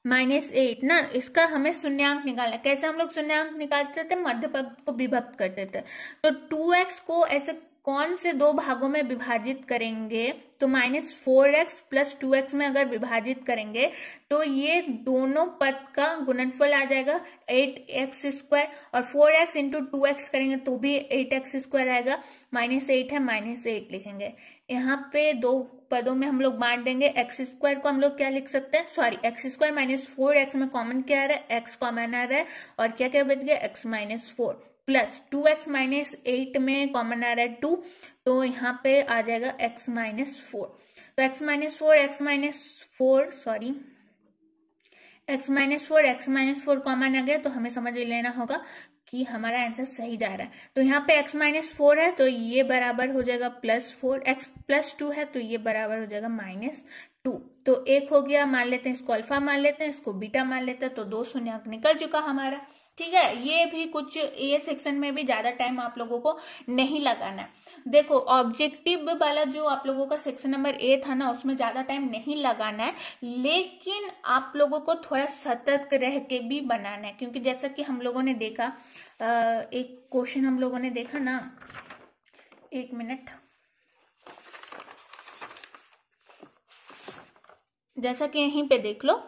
-8 ना, इसका हमें शून्यांक निकालना है। कैसे हम लोग शून्यांक निकालते थे, मध्य पद को विभक्त करते थे, तो 2x को ऐसे कौन से 2 भागों में विभाजित करेंगे, तो -4x प्लस 2x में अगर विभाजित करेंगे तो ये दोनों पद का गुणनफल आ जाएगा 8x स्क्वायर, और 4x इंटू 2x करेंगे तो भी 8x स्क्वायर आएगा, -8 है -8 लिखेंगे। यहाँ पे 2 पदों में हम लोग बांट देंगे, एक्स स्क्वायर को हम लोग क्या लिख सकते हैं, सॉरी एक्स स्क्वायर -4x में कॉमन क्या आ रहा है, x कॉमन आ रहा है, और क्या क्या बच गया, x -4 प्लस 2x -8 में कॉमन आ रहा है 2, तो यहाँ पे आ जाएगा x -4, तो x -4 कॉमन आ गया, तो हमें समझ लेना होगा कि हमारा आंसर सही जा रहा है। तो यहाँ पे x-4 है तो ये बराबर हो जाएगा +4, x+2 है तो ये बराबर हो जाएगा -2। तो एक हो गया, मान लेते हैं इसको अल्फा मान लेते हैं, इसको बीटा मान लेते हैं, तो 2 शून्य निकल चुका हमारा। ठीक है, ये भी कुछ ये सेक्शन में भी ज्यादा टाइम आप लोगों को नहीं लगाना है। देखो ऑब्जेक्टिव वाला जो आप लोगों का सेक्शन नंबर ए था ना, उसमें ज्यादा टाइम नहीं लगाना है, लेकिन आप लोगों को थोड़ा सतर्क रह के भी बनाना है, क्योंकि जैसा कि हम लोगों ने देखा एक क्वेश्चन हम लोगों ने देखा ना, 1 मिनट, जैसा कि यहीं पे देख लो,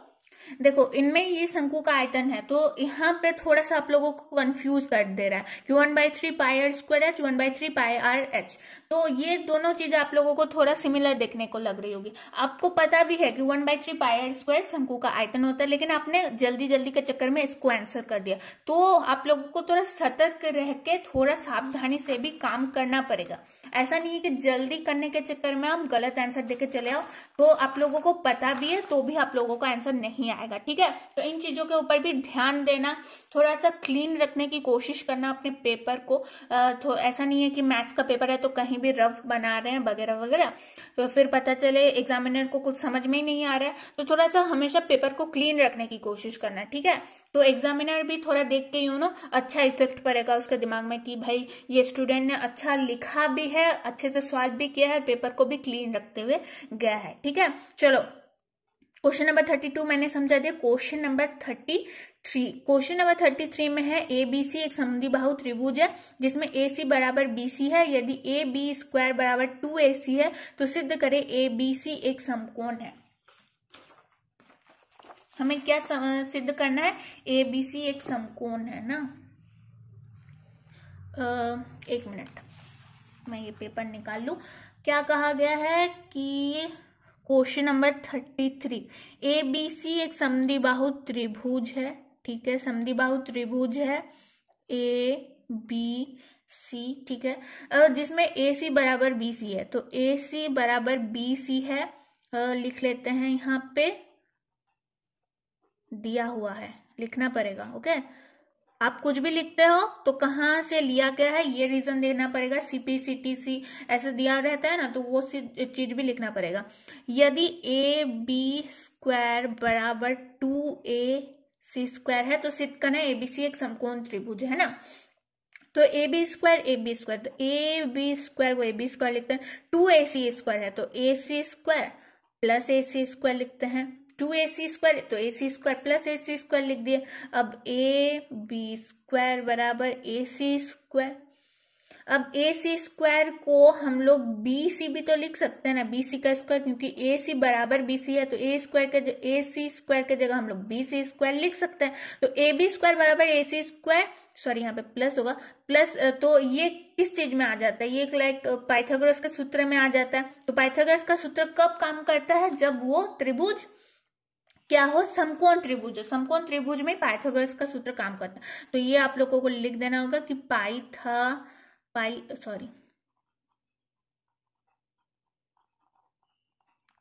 देखो इनमें ये शंकु का आयतन है, तो यहाँ पे थोड़ा सा आप लोगों को कंफ्यूज कर दे रहा है कि 1/3 pi r square h, 1/3 pi r h, तो ये दोनों चीजें आप लोगों को थोड़ा सिमिलर देखने को लग रही होगी। आपको पता भी है कि 1/3 पाई आर स्क्वायर शंकु का आयतन होता है, लेकिन आपने जल्दी जल्दी के चक्कर में इसको आंसर कर दिया। तो आप लोगों को थोड़ा सतर्क रह के थोड़ा सावधानी से भी काम करना पड़ेगा। ऐसा नहीं है कि जल्दी करने के चक्कर में आप गलत आंसर देके चले आओ, तो आप लोगों को पता भी है तो भी आप लोगों का आंसर नहीं आएगा। ठीक है, तो इन चीजों के ऊपर भी ध्यान देना, थोड़ा सा क्लीन रखने की कोशिश करना अपने पेपर को। तो ऐसा नहीं है कि मैथ्स का पेपर है तो कहीं भी रफ बना रहे हैं वगैरह वगैरह, तो फिर पता चले एग्जामिनर को कुछ समझ में ही नहीं आ रहा है। तो थोड़ा सा हमेशा पेपर को क्लीन रखने की कोशिश करना। ठीक है, तो एग्जामिनर भी थोड़ा देख के अच्छा इफेक्ट पड़ेगा उसके दिमाग में कि भाई ये स्टूडेंट ने अच्छा लिखा भी है, अच्छे से सॉल्व भी किया है, पेपर को भी क्लीन रखते हुए गया है। ठीक है, चलो क्वेश्चन नंबर 32 मैंने समझा दिया। क्वेश्चन नंबर 33 में है ABC एक समद्विबाहु त्रिभुज है जिसमें AC बराबर BC है। यदि AB² बराबर 2AC है तो सिद्ध करें ABC एक समकोण है। हमें क्या सिद्ध करना है? ABC एक समकोण है ना। 1 मिनट मैं ये पेपर निकाल लूं। क्या कहा गया है कि क्वेश्चन नंबर 33, ABC एक समद्विबाहु त्रिभुज है। ठीक है, समद्विबाहु त्रिभुज है ABC। ठीक है, जिसमें AC बराबर BC है, तो AC बराबर BC है। लिख लेते हैं, यहाँ पे दिया हुआ है, लिखना पड़ेगा। ओके, आप कुछ भी लिखते हो तो कहाँ से लिया गया है ये रीजन देना पड़ेगा। CP CTC ऐसे दिया रहता है ना, तो वो चीज भी लिखना पड़ेगा। यदि AB² बराबर 2AC² है तो सिद्ध करना है ABC एक समकोण त्रिभुज है ना। तो AB² तो AB² को AB² लिखते हैं, 2AC² है तो AC² प्लस AC² लिखते हैं, 2AC² तो AC² प्लस AC² लिख दिए। अब AB² बराबर AC²। अब AC² को हम लोग BC भी तो लिख सकते हैं ना, BC का स्क्वायर, क्योंकि AC बराबर BC है तो AC² के जगह हम लोग BC² लिख सकते हैं। तो AB² बराबर AC², सॉरी यहाँ पे प्लस होगा, प्लस तो ये किस चीज में आ जाता है? ये लाइक पाइथागोरस के सूत्र में आ जाता है। तो पाइथागोरस का सूत्र कब काम करता है? जब वो त्रिभुज क्या हो? समकोण त्रिभुज हो। समकोण त्रिभुज में पाइथागोरस का सूत्र काम करता है। तो ये आप लोगों को लिख देना होगा कि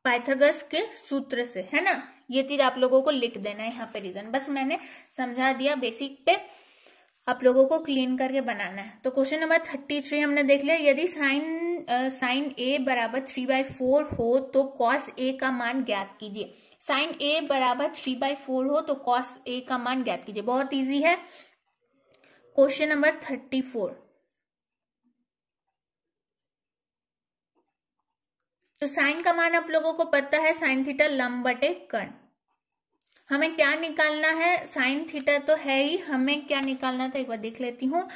पाइथागोरस के सूत्र से, है ना। ये चीज आप लोगों को लिख देना है यहाँ पे रीजन। बस मैंने समझा दिया, बेसिक पे आप लोगों को क्लीन करके बनाना है। तो क्वेश्चन नंबर 33 हमने देख लिया। यदि साइन A बराबर 3/4 हो तो कॉस A का मान ज्ञात कीजिए। साइन A बराबर 3/4 हो तो कॉस A का मान ज्ञात कीजिए। बहुत इजी है। क्वेश्चन नंबर 34, तो साइन का मान आप लोगों को पता है, साइन थीटा लंब बटे कर्ण। हमें क्या निकालना है? साइन थीटा तो है ही, हमें क्या निकालना था एक बार देख लेती हूँ,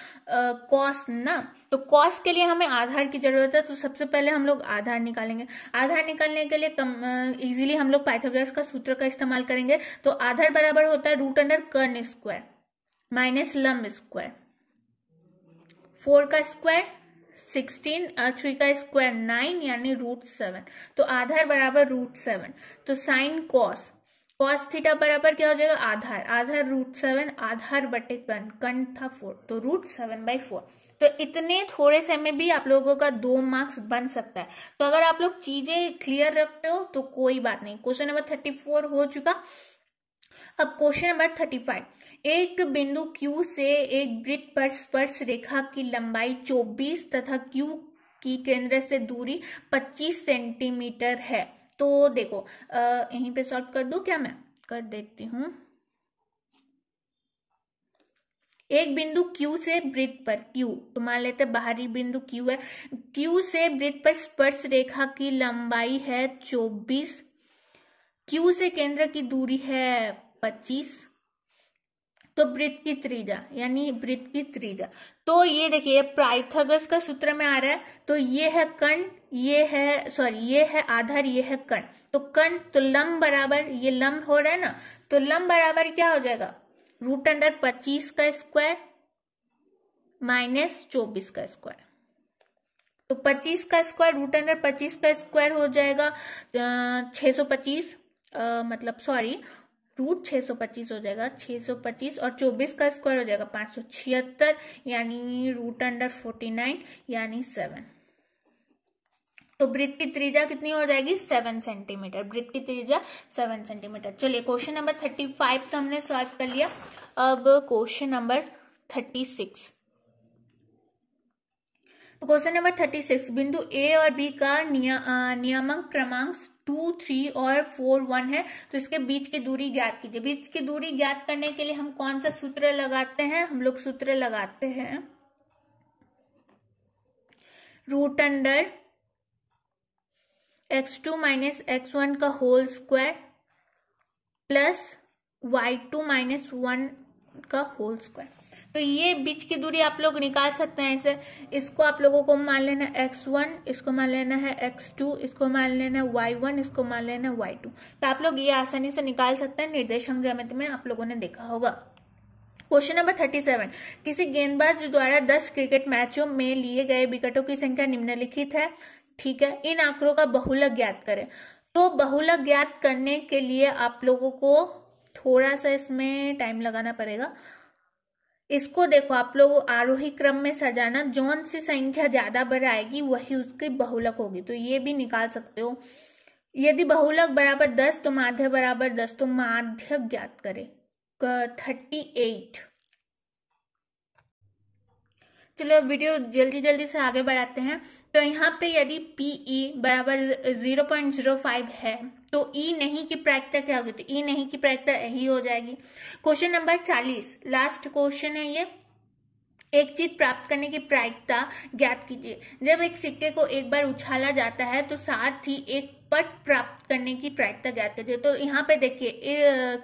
कॉस ना। तो कॉस के लिए हमें आधार की जरूरत है, तो सबसे पहले हम लोग आधार निकालेंगे। आधार निकालने के लिए इजीली हम लोग पाइथागोरस का सूत्र का इस्तेमाल करेंगे। तो आधार बराबर होता है √कर्ण स्क्वायर माइनस लंब स्क्वायर। 4 का स्क्वायर 16, 3 का स्क्वायर 9 यानी √7। तो आधार बराबर √7। तो साइन कॉस थीटा बराबर क्या हो जाएगा? आधार √7, आधार बटे कर्ण था 4, तो √7/4। तो इतने थोड़े से में भी आप लोगों का 2 मार्क्स बन सकता है। तो अगर आप लोग चीजें क्लियर रखते हो तो कोई बात नहीं। क्वेश्चन नंबर 34 हो चुका। अब क्वेश्चन नंबर 35, एक बिंदु Q से एक वृत्त पर स्पर्श रेखा की लंबाई 24 तथा Q की केंद्र से दूरी 25 सेंटीमीटर है। तो देखो यहीं पे सॉल्व कर दूं क्या? मैं कर देती हूँ। एक बिंदु Q से वृत्त पर, Q तो मान लेते हैं बाहरी बिंदु Q है, Q से वृत्त पर स्पर्श रेखा की लंबाई है 24, Q से केंद्र की दूरी है 25, तो वृत्त की त्रिज्या, यानी वृत्त की त्रिज्या, तो ये देखिए पाइथागोरस का सूत्र में आ रहा है। तो ये है कर्ण, ये है सॉरी ये है आधार, ये है कर्ण, तो कर्ण तो लंब बराबर, ये लंब हो रहा है ना, तो लंब बराबर क्या हो जाएगा? √25 का स्क्वायर माइनस 24 का स्क्वायर। तो 25 का स्क्वायर √25 का स्क्वायर हो जाएगा 625, मतलब सॉरी √625 हो जाएगा 625, और 24 का स्क्वायर हो जाएगा 576, यानी √49 यानी 7। तो वृत्त की त्रिज्या कितनी हो जाएगी? 7 सेंटीमीटर। वृत्त की त्रिज्या 7 सेंटीमीटर। चलिए क्वेश्चन नंबर 35 तो हमने सॉल्व कर लिया। अब क्वेश्चन नंबर 36। तो क्वेश्चन नंबर 36, बिंदु ए और बी का नियामक क्रमांक 2, 3 और 4, 1 है, तो इसके बीच की दूरी ज्ञात कीजिए। बीच की दूरी ज्ञात करने के लिए हम कौन सा सूत्र लगाते हैं? हम लोग सूत्र लगाते हैं √(x2 - x1) का होल स्क्वायर प्लस y2 - 1 का होल स्क्वायर। तो ये बीच की दूरी आप लोग निकाल सकते हैं ऐसे। इसको आप लोगों को मान लेना है x1, इसको मान लेना है x2, इसको मान लेना है y1, इसको मान लेना है y2। तो आप लोग ये आसानी से निकाल सकते हैं, निर्देशांक ज्यामिति में आप लोगों ने देखा होगा। क्वेश्चन नंबर 37, किसी गेंदबाज द्वारा 10 क्रिकेट मैचों में लिए गए विकेटों की संख्या निम्नलिखित है। ठीक है, इन आंकड़ों का बहुलक ज्ञात करें। तो बहुलक ज्ञात करने के लिए आप लोगों को थोड़ा सा इसमें टाइम लगाना पड़ेगा। इसको देखो आप लोग आरोही क्रम में सजाना, जौन सी संख्या ज्यादा बार आएगी वही उसकी बहुलक होगी। तो ये भी निकाल सकते हो। यदि बहुलक बराबर 10 तो माध्य बराबर 10, तो माध्य ज्ञात करें 38। चलो वीडियो जल्दी जल्दी से आगे बढ़ाते हैं। तो यहाँ पे यदि PE बराबर 0.05 है तो E नहीं की प्रायिकता क्या होगी? तो E नहीं की प्रायिकता यही हो जाएगी। क्वेश्चन नंबर 40, लास्ट क्वेश्चन है ये। एक चीज प्राप्त करने की प्रायिकता ज्ञात कीजिए। जब एक सिक्के को एक बार उछाला जाता है तो साथ ही एक पट प्राप्त करने की प्रायिकता ज्ञात कीजिए। तो यहाँ पे देखिए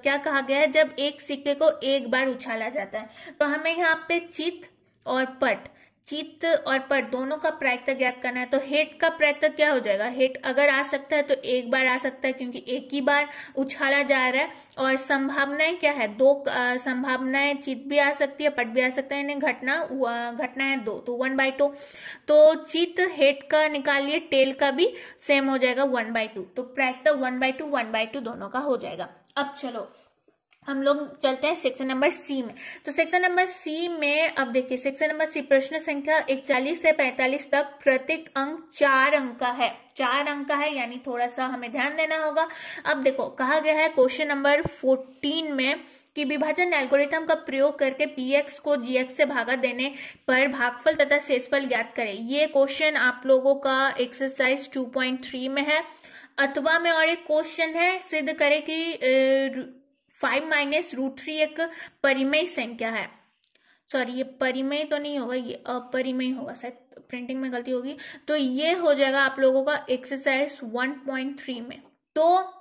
क्या कहा गया है? जब एक सिक्के को एक बार उछाला जाता है, तो हमें यहाँ पे चित्त और पट, चित्त और पट दोनों का प्रायिकता ज्ञात करना है। तो हेट का प्रायिकता क्या हो जाएगा? हेट अगर आ सकता है तो एक बार आ सकता है, क्योंकि एक ही बार उछाला जा रहा है। और संभावनाएं क्या है? 2 संभावनाएं, चित्त भी आ सकती है, पट भी आ सकता है, इन्हें घटना है 2, तो 1/2। तो चित्त हेट का निकालिए, टेल का भी सेम हो जाएगा 1/2। तो प्रायिकता 1/2 1/2 दोनों का हो जाएगा। अब चलो हम लोग चलते हैं सेक्शन नंबर सी में। तो सेक्शन नंबर सी में अब देखिए, सेक्शन नंबर सी प्रश्न संख्या 41 से 45 तक प्रत्येक अंक 4 अंक का है। 4 अंक का है, यानी थोड़ा सा हमें ध्यान देना होगा। अब देखो कहा गया है क्वेश्चन नंबर 14 में कि विभाजन एल्गोरिथम का प्रयोग करके px को gx से भागा देने पर भागफल तथा शेषफल ज्ञात करें। ये क्वेश्चन आप लोगों का एक्सरसाइज 2.3 में है। अथवा में और एक क्वेश्चन है, सिद्ध करें कि 5 - √3 एक परिमेय संख्या है। सॉरी ये परिमेय तो नहीं होगा, ये अपरिमेय होगा, शायद प्रिंटिंग में गलती होगी। तो ये हो जाएगा आप लोगों का एक्सरसाइज 1.3 में। तो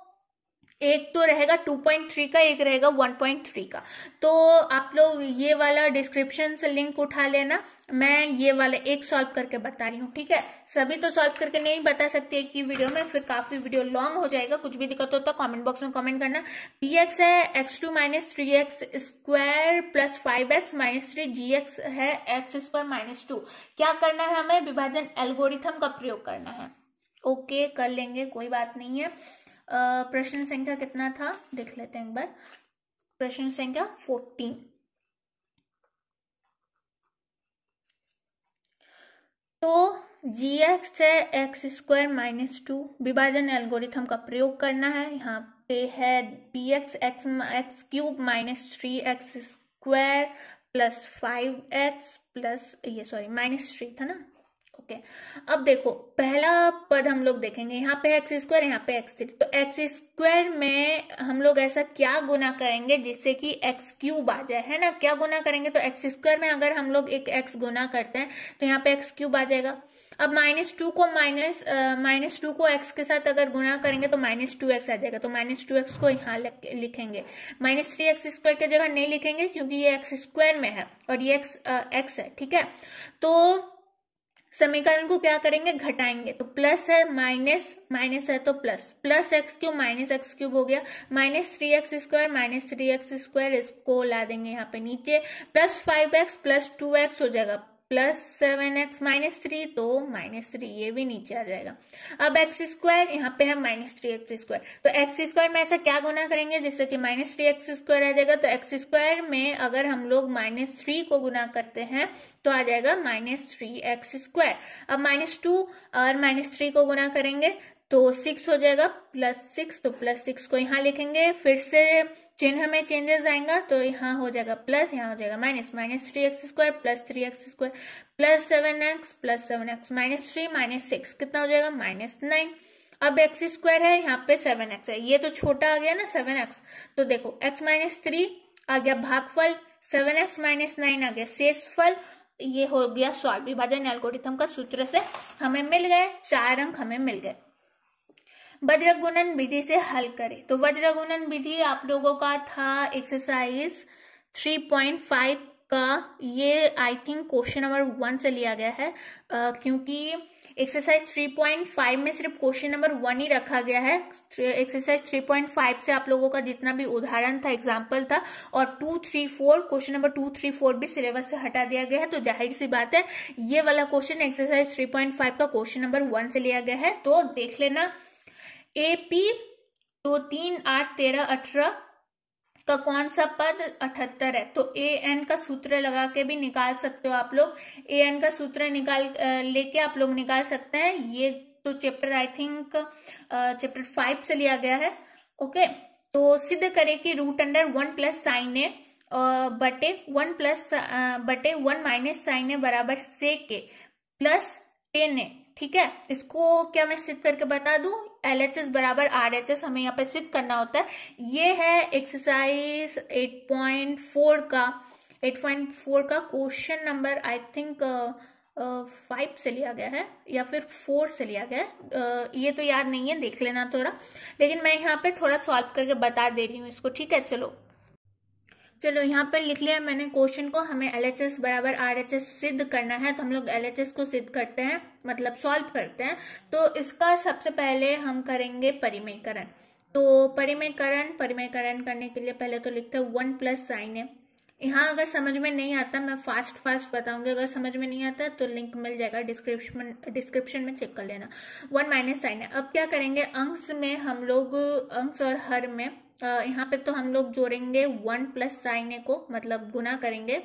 एक तो रहेगा 2.3 का, एक रहेगा 1.3 का। तो आप लोग ये वाला डिस्क्रिप्शन से लिंक उठा लेना, मैं ये वाला एक सॉल्व करके बता रही हूँ। ठीक है, सभी तो सॉल्व करके नहीं बता सकती एक ही वीडियो में, फिर काफी वीडियो लॉन्ग हो जाएगा। कुछ भी दिक्कत हो तो कमेंट बॉक्स में कमेंट करना। px है x2 - 3x square plus 5x - 3, gx है x² - 2। क्या करना है? हमें विभाजन एल्गोरिथम का प्रयोग करना है। ओके कर लेंगे, कोई बात नहीं है। प्रश्न संख्या कितना था देख लेते हैं एक बार। प्रश्न संख्या 14। तो gx है x² - 2, विभाजन एल्गोरिथम का प्रयोग करना है। यहाँ पे है B X X cube minus 3x² plus 5x plus ये सॉरी -3 था ना। ओके अब देखो पहला पद हम लोग देखेंगे, यहाँ पे x², यहाँ पे x3, तो x² में हम लोग ऐसा क्या गुना करेंगे जिससे कि x³ आ जाए, है ना। क्या गुना करेंगे, तो x² में अगर हम लोग एक x गुना करते हैं तो यहाँ पे x³ आ जाएगा। अब -2 को x के साथ अगर गुना करेंगे तो -2x आ जाएगा, तो -2x को यहाँ लिखेंगे। -3x² की जगह नहीं लिखेंगे क्योंकि ये x² में है और ये x है, ठीक है। तो समीकरण को क्या करेंगे, घटाएंगे, तो प्लस है माइनस है तो प्लस x³ हो गया, -3x² इसको ला देंगे यहाँ पे नीचे, प्लस 5x प्लस 2x हो जाएगा, प्लस 7x -3 तो -3 ये भी नीचे आ जाएगा। अब x² यहाँ पे है -3x², तो x² में ऐसा क्या गुना करेंगे जिससे कि -3x² आ जाएगा, तो x² में अगर हम लोग -3 को गुना करते हैं तो आ जाएगा -3x²। अब -2 और -3 को गुना करेंगे तो 6 हो जाएगा, +6, तो +6 को यहाँ लिखेंगे, फिर से चिन्ह में चेंजेस आएगा तो यहाँ हो जाएगा प्लस, यहाँ हो जाएगा -3x² plus 3x² plus 7x plus 7x -3 -6 कितना हो जाएगा -9। अब x² है, यहाँ पे 7x है, ये तो छोटा आ गया ना 7x, तो देखो x -3 आ गया भागफल, 7x -9 आ गया शेषफल, ये हो गया सॉल्व। विभाजन एल्गोरिथम का सूत्र से हमें मिल गए 4 अंक हमें मिल गए। वज्र गुणन विधि से हल करें, तो वज्र गुणन विधि आप लोगों का था एक्सरसाइज 3.5 का, ये आई थिंक क्वेश्चन नंबर 1 से लिया गया है, क्योंकि एक्सरसाइज 3.5 में सिर्फ क्वेश्चन नंबर 1 ही रखा गया है। एक्सरसाइज 3.5 से आप लोगों का जितना भी उदाहरण था, एग्जाम्पल था, और 2, 3, 4 क्वेश्चन नंबर 2, 3, 4 भी सिलेबस से हटा दिया गया है, तो जाहिर सी बात है ये वाला क्वेश्चन एक्सरसाइज 3.5 का क्वेश्चन नंबर 1 से लिया गया है, तो देख लेना। AP तो 3, 8, 13, 18 का कौन सा पद 78 है, तो AN का सूत्र लगा के भी निकाल सकते हो आप लोग। AN का सूत्र लेके आप लोग निकाल सकते हैं। ये तो चैप्टर आई थिंक चैप्टर 5 से लिया गया है। ओके, तो सिद्ध करें कि √1 प्लस साइन ए बटे 1 माइनस साइन ए बराबर सेक ए प्लस टेन ए, ठीक है। इसको क्या मैं सिद्ध करके बता दूं, LHS बराबर RHS हमें यहाँ पे सिद्ध करना होता है। ये है एक्सरसाइज 8.4 का क्वेश्चन नंबर आई थिंक 5 से लिया गया है या फिर 4 से लिया गया है, ये तो याद नहीं है, देख लेना थोड़ा, लेकिन मैं यहाँ पे थोड़ा सॉल्व करके बता दे रही हूँ इसको, ठीक है। चलो यहाँ पर लिख लिया मैंने क्वेश्चन को, हमें LHS बराबर RHS सिद्ध करना है, तो हम लोग LHS को सिद्ध करते हैं, मतलब सॉल्व करते हैं। तो इसका सबसे पहले हम करेंगे परिमेयकरण। तो परिमेयकरण करने के लिए पहले तो लिखते हैं 1 प्लस साइन ए। यहाँ अगर समझ में नहीं आता, मैं फास्ट बताऊंगी, अगर समझ में नहीं आता तो लिंक मिल जाएगा डिस्क्रिप्शन में, चेक कर लेना। 1 माइनस साइन ए। अब क्या करेंगे, अंश में हम लोग अंश और हर में यहाँ पे तो हम लोग जोड़ेंगे 1 प्लस साइन ए को, मतलब गुना करेंगे,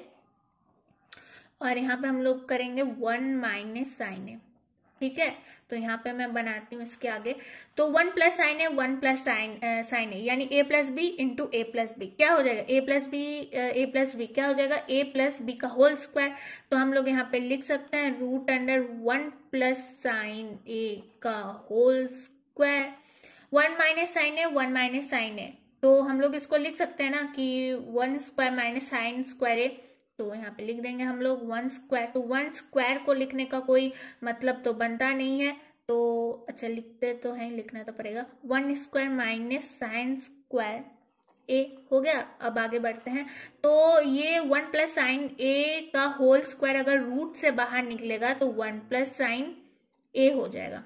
और यहाँ पे हम लोग करेंगे 1 माइनस साइन ए, ठीक है। तो यहाँ पे मैं बनाती हूँ इसके आगे, तो 1 plus sine A 1 plus sine A, यानी a plus B into A plus B, क्या हो जाएगा a प्लस बी क्या हो जाएगा, a प्लस बी का होल स्क्वायर। तो हम लोग यहाँ पे लिख सकते हैं √1 प्लस साइन ए का whole square, 1 minus sign A 1 minus sign ए, तो हम लोग इसको लिख सकते हैं ना कि 1 स्क्वायर माइनस साइन स्क्वायर ए, तो यहाँ पे लिख देंगे हम लोग 1 स्क्वायर। तो 1 स्क्वायर को लिखने का कोई मतलब तो बनता नहीं है, तो अच्छा लिखते तो हैं, लिखना तो पड़ेगा, 1 स्क्वायर माइनस साइन स्क्वायर ए हो गया। अब आगे बढ़ते हैं, तो ये 1 प्लस साइन ए का होल स्क्वायर अगर रूट से बाहर निकलेगा तो 1 प्लस साइन ए हो जाएगा,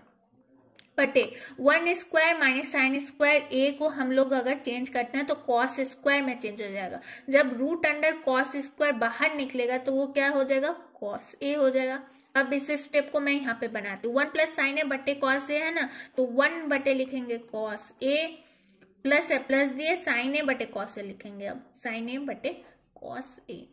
बटे 1 स्क्वायर माइनस साइन स्क्वायर ए को हम लोग अगर चेंज करते हैं तो कॉस स्क्वायर में चेंज हो जाएगा। जब रूट अंडर कॉस स्क्वायर बाहर निकलेगा तो वो क्या हो जाएगा, कॉस ए हो जाएगा। अब इस स्टेप को मैं यहाँ पे बनाती हूँ, 1 प्लस साइन ए बटे कॉस ए है ना, तो 1 बटे लिखेंगे कॉस ए, प्लस है प्लस दिए साइन ए बटे कॉस ए लिखेंगे, अब साइन ए बटे कॉस ए,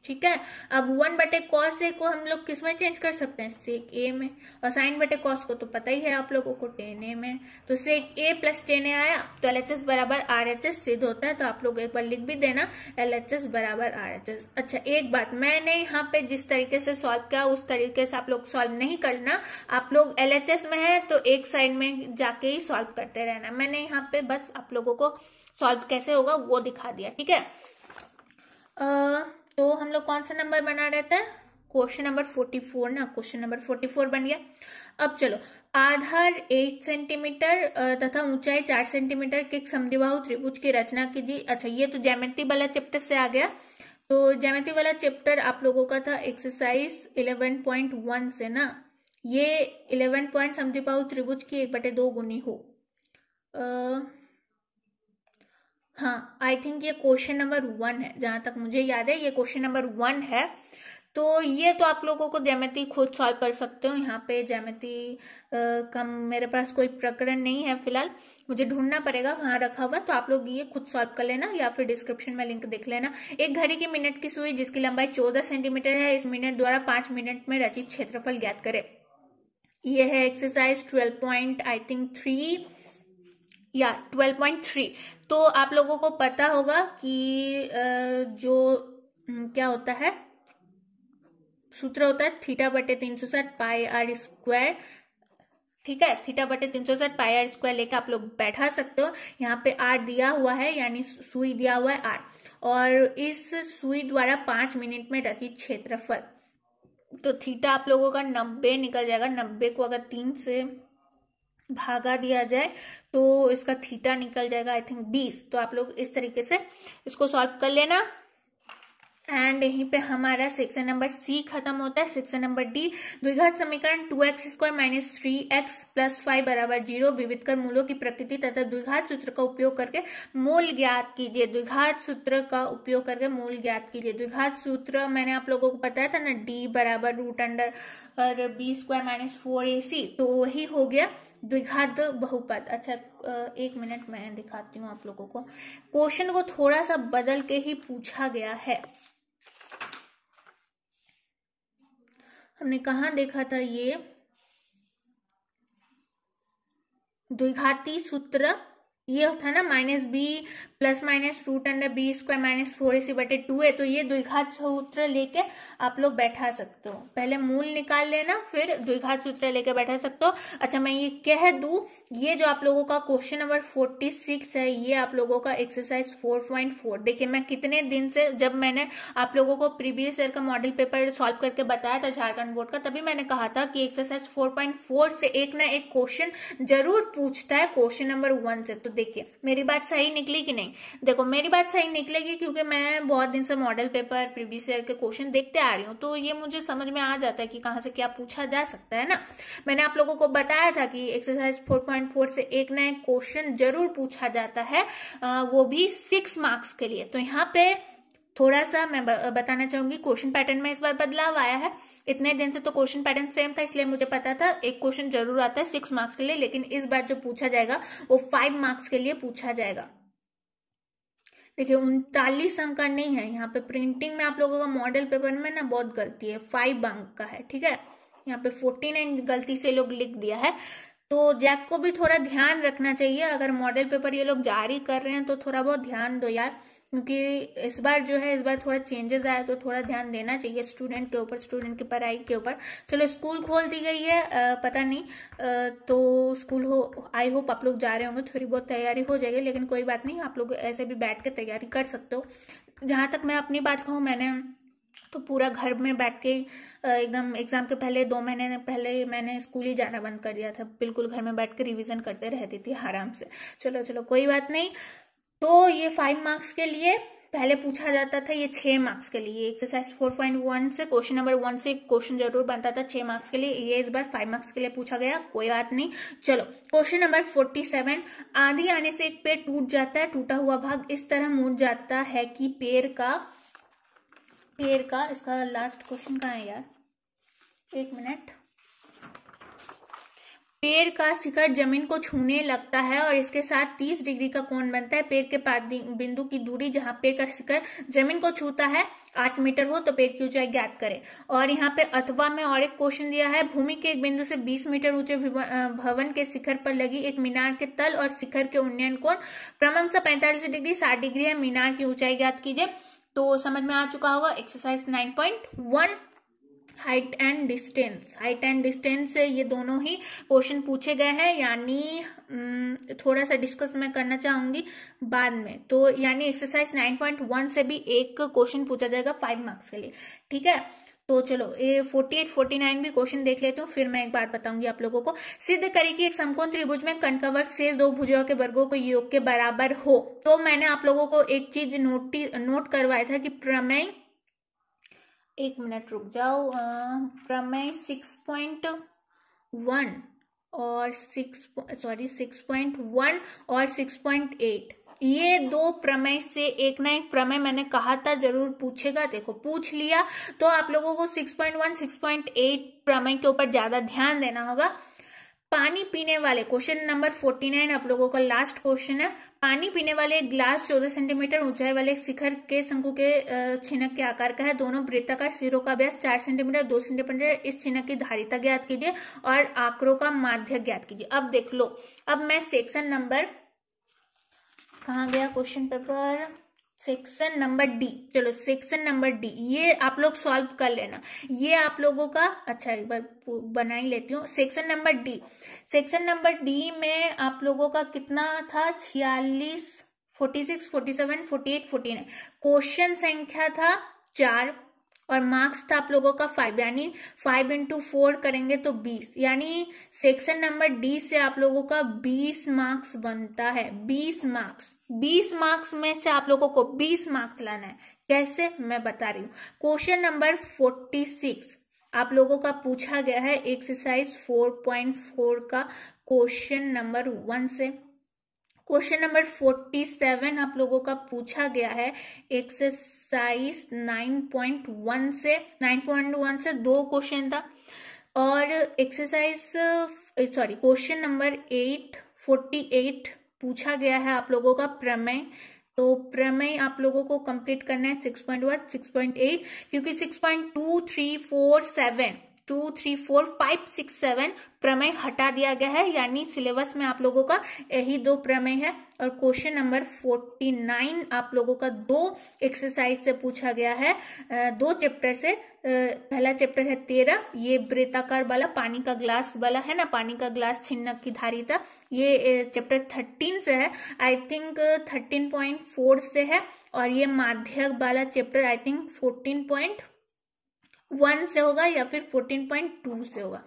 ठीक है। अब 1/cos A को हम लोग किस में चेंज कर सकते हैं, sec A में, और sin/cos को तो पता ही है आप लोगों को tan A में, तो sec A plus tan A आया, तो LHS बराबर RHS सिद्ध होता है। तो आप लोग एक बार लिख भी देना LHS बराबर RHS। अच्छा, एक बात, मैंने यहाँ पे जिस तरीके से सॉल्व किया उस तरीके से आप लोग सॉल्व नहीं करना। आप लोग LHS में है तो एक साइड में जाके ही सॉल्व करते रहना। मैंने यहाँ पे बस आप लोगों को सॉल्व कैसे होगा वो दिखा दिया, ठीक है। तो हम लोग कौन सा नंबर बना रहता है, क्वेश्चन नंबर 44 ना, क्वेश्चन नंबर 44 बन गया। अब चलो, आधार 8 सेंटीमीटर तथा ऊंचाई 4 सेंटीमीटर के एक समद्विबाहु त्रिभुज की रचना कीजिए। अच्छा, ये तो ज्यामिति वाला चैप्टर से आ गया। तो ज्यामिति वाला चैप्टर आप लोगों का था एक्सरसाइज 11.1 से ना। ये 11 पॉइंट समद्विबाहु त्रिभुज की 1/2 गुनी हो, हाँ आई थिंक ये क्वेश्चन नंबर 1 है, जहां तक मुझे याद है ये क्वेश्चन नंबर 1 है। तो ये तो आप लोगों को ज्यामिति खुद सॉल्व कर सकते हो। यहाँ पे ज्यामिति का मेरे पास कोई प्रकरण नहीं है फिलहाल, मुझे ढूंढना पड़ेगा कहाँ रखा हुआ, तो आप लोग ये खुद सॉल्व कर लेना या फिर डिस्क्रिप्शन में लिंक देख लेना। एक घड़ी की मिनट की सुई जिसकी लंबाई 14 सेंटीमीटर है, इस मिनट द्वारा 5 मिनट में रचित क्षेत्रफल ज्ञात करे। ये है एक्सरसाइज 12.3 या 12.3। तो आप लोगों को पता होगा कि जो क्या होता है, सूत्र होता है θ/360 πr²। ठीक है, θ/360 πr² लेकर आप लोग बैठा सकते हो। यहाँ पे r दिया हुआ है, यानी सुई दिया हुआ है r, और इस सुई द्वारा 5 मिनट में रचित क्षेत्रफल, तो थीटा आप लोगों का 90 निकल जाएगा। 90 को अगर 3 से भागा दिया जाए तो इसका थीटा निकल जाएगा आई थिंक 20। तो आप लोग इस तरीके से इसको सॉल्व कर लेना। एंड यहीं पे हमारा सेक्शन नंबर सी खत्म होता है। सेक्शन नंबर डी, द्विघात समीकरण 2x² - 3x + 5 = 0 विविध कर मूलों की प्रकृति तथा द्विघात सूत्र का उपयोग करके मूल ज्ञात कीजिए। द्विघात सूत्र का उपयोग करके मूल ज्ञात कीजिए। द्विघात सूत्र मैंने आप लोगों को बताया था ना, d बराबर √b² - 4ac, तो वही हो गया द्विघात बहुपद। अच्छा, एक मिनट मैं दिखाती हूँ आप लोगों को। क्वेश्चन को थोड़ा सा बदल के ही पूछा गया है। हमने कहा देखा था, ये द्विघाती सूत्र ये था ना -b + √b² - 4ac/2a। तो ये द्विघात सूत्र लेके आप लोग बैठा सकते हो। पहले मूल निकाल लेना, फिर द्विघात सूत्र लेके बैठा सकते हो। अच्छा, मैं ये कह दूं, ये जो आप लोगों का क्वेश्चन नंबर 46 है, ये आप लोगों का एक्सरसाइज 4.4। देखिए, मैं कितने दिन से, जब मैंने आप लोगों को प्रीवियस ईयर का मॉडल पेपर सॉल्व करके बताया था झारखंड बोर्ड का, तभी मैंने कहा था कि एक्सरसाइज 4.4 से एक ना एक क्वेश्चन जरूर पूछता है क्वेश्चन नंबर 1 से। तो देखिए, मेरी बात सही निकली कि नहीं? देखो, मेरी बात सही निकलेगी क्योंकि मैं बहुत दिन से मॉडल पेपर प्रीवियस ईयर के क्वेश्चन देखते आ रही हूँ, तो ये मुझे समझ में आ जाता है कि कहाँ से क्या पूछा जा सकता है ना। मैंने आप लोगों को बताया था कि एक्सरसाइज 4.4 से एक ना एक क्वेश्चन जरूर पूछा जाता है, वो भी 6 मार्क्स के लिए। तो यहाँ पे थोड़ा सा मैं बताना चाहूंगी, क्वेश्चन पैटर्न में इस बार बदलाव आया है। इतने दिन से तो क्वेश्चन पैटर्न सेम था, इसलिए मुझे पता था एक क्वेश्चन जरूर आता है 6 मार्क्स के लिए, लेकिन इस बार जो पूछा जाएगा वो 5 मार्क्स के लिए पूछा जाएगा। देखिए, 39 अंक का नहीं है। यहाँ पे प्रिंटिंग में आप लोगों का मॉडल पेपर में ना बहुत गलती है, 5 अंक का है। ठीक है, यहाँ पे 49 गलती से लोग लिख दिया है। तो जैक को भी थोड़ा ध्यान रखना चाहिए। अगर मॉडल पेपर ये लोग जारी कर रहे हैं तो थोड़ा बहुत ध्यान दो यार, क्योंकि इस बार जो है, इस बार थोड़ा चेंजेस आया, तो थोड़ा ध्यान देना चाहिए स्टूडेंट के ऊपर, स्टूडेंट की पढ़ाई के ऊपर। चलो, स्कूल खोल दी गई है, पता नहीं, तो स्कूल हो, आई होप आप लोग जा रहे होंगे, थोड़ी बहुत तैयारी हो जाएगी, लेकिन कोई बात नहीं, आप लोग ऐसे भी बैठ के तैयारी कर सकते हो। जहाँ तक मैं अपनी बात कहूँ, मैंने तो पूरा घर में बैठ के एकदम एग्जाम के पहले 2 महीने पहले मैंने स्कूल ही जाना बंद कर दिया था। बिल्कुल घर में बैठ के रिवीजन करते रहती थी आराम से। चलो कोई बात नहीं। तो ये 5 मार्क्स के लिए पहले पूछा जाता था, ये 6 मार्क्स के लिए। एक्सरसाइज 4.1 से क्वेश्चन नंबर 1 से क्वेश्चन जरूर बनता था 6 मार्क्स के लिए। ये इस बार 5 मार्क्स के लिए पूछा गया, कोई बात नहीं। चलो, क्वेश्चन नंबर 47, आंधी आने से एक पेड़ टूट जाता है। टूटा हुआ भाग इस तरह मुड़ जाता है कि पेड़ का इसका लास्ट क्वेश्चन कहाँ है यार, एक मिनट। पेड़ का शिखर जमीन को छूने लगता है और इसके साथ 30 डिग्री का कोण बनता है। पेड़ के पास बिंदु की दूरी जहां पेड़ का शिखर जमीन को छूता है 8 मीटर हो तो पेड़ की ऊंचाई ज्ञात करें। और यहाँ पे अथवा में और एक क्वेश्चन दिया है, भूमि के एक बिंदु से 20 मीटर ऊंचे भवन के शिखर पर लगी एक मीनार के तल और शिखर के उन्नयन कोण क्रमशः 45 डिग्री 60 डिग्री है। मीनार की ऊंचाई ज्ञात कीजिए। तो समझ में आ चुका होगा। Exercise 9.1 height and distance. Height and distance से ये दोनों ही क्वेश्चन पूछे गए हैं, यानी थोड़ा सा डिस्कस मैं करना चाहूंगी बाद में। तो यानी एक्सरसाइज 9.1 से भी एक क्वेश्चन पूछा जाएगा 5 मार्क्स के लिए, ठीक है। तो चलो ये 48, 49 भी क्वेश्चन देख लेते हूँ, फिर मैं एक बात बताऊंगी आप लोगों को। सिद्ध करें कि एक समकोण त्रिभुज में कर्ण का वर्ग शेष दो भुजाओं के वर्गों के योग के बराबर हो। तो मैंने आप लोगों को एक चीज नोट करवाया था कि प्रमेय, एक मिनट रुक जाओ, प्रमेय 6.1 और 6.1 और 6.8 ये दो प्रमेय से एक ना एक प्रमेय मैंने कहा था जरूर पूछेगा। देखो पूछ लिया, तो आप लोगों को 6.1, 6.8 प्रमेय के ऊपर ज्यादा ध्यान देना होगा। पानी पीने वाले, क्वेश्चन नंबर 49 आप लोगों का लास्ट क्वेश्चन है। पानी पीने वाले ग्लास 14 सेंटीमीटर ऊंचाई वाले शिखर के शंकु के छिनक के आकार का है। दोनों वृत्ताकार सिरों का व्यास 4 सेंटीमीटर 2 सेंटीमीटर। इस छिनक की धारिता ज्ञात कीजिए और आंकड़ों का माध्य ज्ञात कीजिए। अब देख लो, अब मैं सेक्शन नंबर, कहाँ गया question paper, section number D. चलो सेक्शन नंबर डी ये आप लोग सॉल्व कर लेना। ये आप लोगों का, अच्छा एक बार बना ही लेती हूँ। Section number D, section number D में आप लोगों का कितना था, 46, 46, 47, 48, 49। क्वेश्चन संख्या था 4 और मार्क्स था आप लोगों का 5, यानी 5 into 4 करेंगे तो 20, यानी सेक्शन नंबर डी से आप लोगों का 20 मार्क्स बनता है। 20 मार्क्स, 20 मार्क्स में से आप लोगों को 20 मार्क्स लाना है। कैसे, मैं बता रही हूँ। क्वेश्चन नंबर 46 आप लोगों का पूछा गया है एक्सरसाइज 4.4 का क्वेश्चन नंबर 1 से। क्वेश्चन नंबर 47 आप लोगों का पूछा गया है एक्सरसाइज 9.1 से। 9.1 से 2 क्वेश्चन था। और एक्सरसाइज क्वेश्चन नंबर 48 पूछा गया है आप लोगों का प्रमेय। तो प्रमेय आप लोगों को कंप्लीट करना है 6.1, 6.8, क्योंकि 6.2, 3, 4, 7, 2, 3, 4, 5, 6, 7 प्रमेय हटा दिया गया है, यानी सिलेबस में आप लोगों का यही 2 प्रमेय है। और क्वेश्चन नंबर 49 आप लोगों का 2 एक्सरसाइज से पूछा गया है, 2 चैप्टर से। पहला चैप्टर है 13, ये वृत्ताकार वाला पानी का ग्लास वाला है ना, पानी का ग्लास छिन्नक की धारिता, ये चैप्टर 13 से है, आई थिंक 13.4 से है। और ये माध्यक वाला चैप्टर आई थिंक 14.1 से होगा या फिर 14.2 से होगा।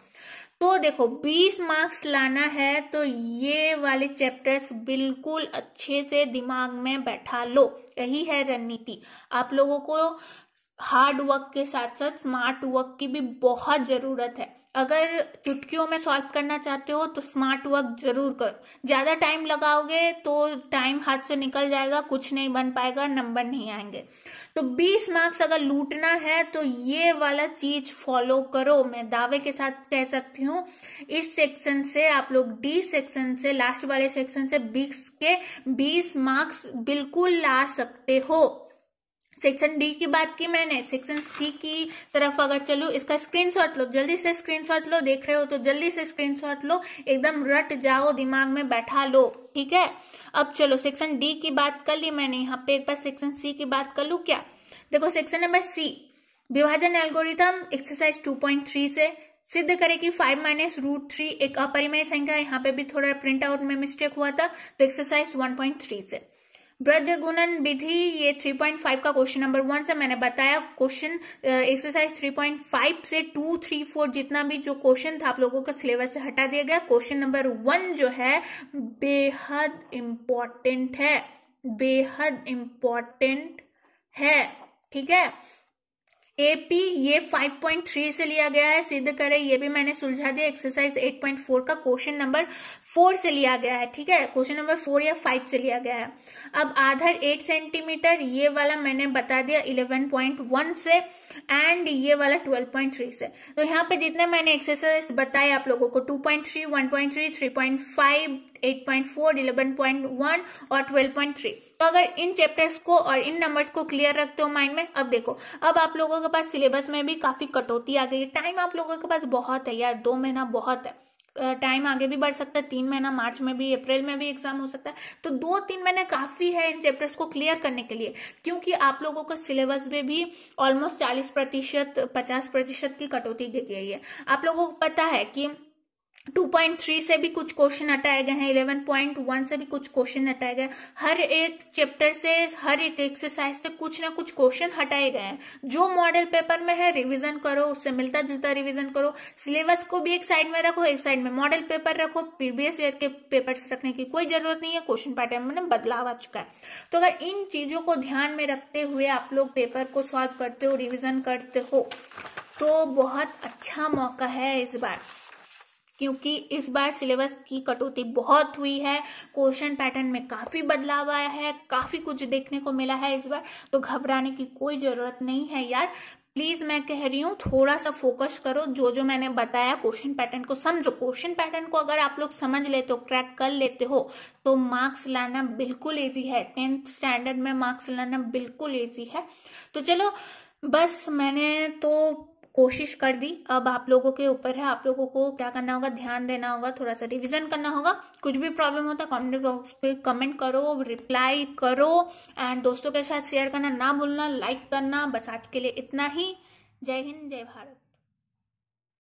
तो देखो 20 मार्क्स लाना है तो ये वाले चैप्टर्स बिल्कुल अच्छे से दिमाग में बैठा लो। यही है रणनीति। आप लोगों को हार्ड वर्क के साथ साथ स्मार्ट वर्क की भी बहुत जरूरत है। अगर चुटकियों में सॉल्व करना चाहते हो तो स्मार्ट वर्क जरूर करो। ज्यादा टाइम लगाओगे तो टाइम हाथ से निकल जाएगा, कुछ नहीं बन पाएगा, नंबर नहीं आएंगे। तो 20 मार्क्स अगर लूटना है तो ये वाला चीज फॉलो करो। मैं दावे के साथ कह सकती हूँ इस सेक्शन से आप लोग, डी सेक्शन से, लास्ट वाले सेक्शन से 20 मार्क्स बिल्कुल ला सकते हो। सेक्शन डी की बात की मैंने। सेक्शन सी की तरफ अगर चलो, इसका स्क्रीनशॉट लो, जल्दी से स्क्रीनशॉट लो। देख रहे हो तो जल्दी से स्क्रीनशॉट लो, एकदम रट जाओ, दिमाग में बैठा लो, ठीक है। अब चलो सेक्शन डी की बात कर ली मैंने, यहाँ पे एक बार सेक्शन सी की बात कर लू क्या। देखो सेक्शन नंबर सी, विभाजन एल्गोरिथम एक्सरसाइज 2.3 से। सिद्ध करें कि 5 - √3 एक अपरिमेय संख्या है। यहाँ पे भी थोड़ा प्रिंट आउट में मिस्टेक हुआ था, तो एक्सरसाइज 1.3 से। ब्रज गुणन विधि, ये 3.5 का क्वेश्चन नंबर 1 से मैंने बताया। क्वेश्चन एक्सरसाइज 3.5 से 2, 3, 4 जितना भी जो क्वेश्चन था आप लोगों का सिलेबस से हटा दिया गया। क्वेश्चन नंबर 1 जो है बेहद इम्पोर्टेंट है, बेहद इम्पोर्टेंट है, ठीक है। एपी ये 5.3 से लिया गया है, सिद्ध करें, ये भी मैंने सुलझा दिया। एक्सरसाइज 8.4 का क्वेश्चन नंबर 4 से लिया गया है, ठीक है, क्वेश्चन नंबर 4 या 5 से लिया गया है। अब आधार 8 सेंटीमीटर, ये वाला मैंने बता दिया 11.1 से, एंड ये वाला 12.3 से। तो यहाँ पे जितने मैंने एक्सरसाइज बताए आप लोगों को 2.3, 1.3, 3.5, 8.4, 11.1 और 12.3, तो अगर इन चैप्टर्स को और इन नंबर्स को क्लियर रखते हो माइंड में, अब देखो अब आप लोगों के पास सिलेबस में भी काफी कटौती आ गई है। टाइम आप लोगों के पास बहुत है यार, 2 महीना बहुत है, टाइम आगे भी बढ़ सकता है, 3 महीना, मार्च में भी, अप्रैल में भी एग्जाम हो सकता है, तो 2-3 महीने काफी है इन चैप्टर्स को क्लियर करने के लिए, क्योंकि आप लोगों का सिलेबस में भी ऑलमोस्ट 40%, 50% की कटौती की गई है। आप लोगों को पता है कि 2.3 से भी कुछ क्वेश्चन हटाए गए हैं, 11.1 से भी कुछ क्वेश्चन हटाए गए, हर एक चैप्टर से, हर एक एक्सरसाइज से कुछ ना कुछ क्वेश्चन हटाए गए हैं। जो मॉडल पेपर में है रिवीजन करो, उससे मिलता जुलता रिवीजन करो, सिलेबस को भी एक साइड में रखो, एक साइड में मॉडल पेपर रखो। प्रीवियस ईयर के पेपर्स रखने की कोई जरूरत नहीं है, क्वेश्चन पैटर्न में बदलाव आ चुका है। तो अगर इन चीजों को ध्यान में रखते हुए आप लोग पेपर को सॉल्व करते हो, रिविजन करते हो, तो बहुत अच्छा मौका है इस बार, क्योंकि इस बार सिलेबस की कटौती बहुत हुई है, क्वेश्चन पैटर्न में काफी बदलाव आया है, काफी कुछ देखने को मिला है इस बार। तो घबराने की कोई जरूरत नहीं है यार, प्लीज मैं कह रही हूँ थोड़ा सा फोकस करो, जो जो मैंने बताया क्वेश्चन पैटर्न को समझो। क्वेश्चन पैटर्न को अगर आप लोग समझ लेते हो, क्रैक कर लेते हो, तो मार्क्स लाना बिल्कुल ईजी है, 10th स्टैंडर्ड में मार्क्स लाना बिल्कुल ईजी है। तो चलो बस मैंने तो कोशिश कर दी, अब आप लोगों के ऊपर है, आप लोगों को क्या करना होगा, ध्यान देना होगा, थोड़ा सा रिवीजन करना होगा। कुछ भी प्रॉब्लम होता है कमेंट बॉक्स पे कमेंट करो, रिप्लाई करो, एंड दोस्तों के साथ शेयर करना ना भूलना, लाइक करना। बस आज के लिए इतना ही। जय हिंद, जय भारत।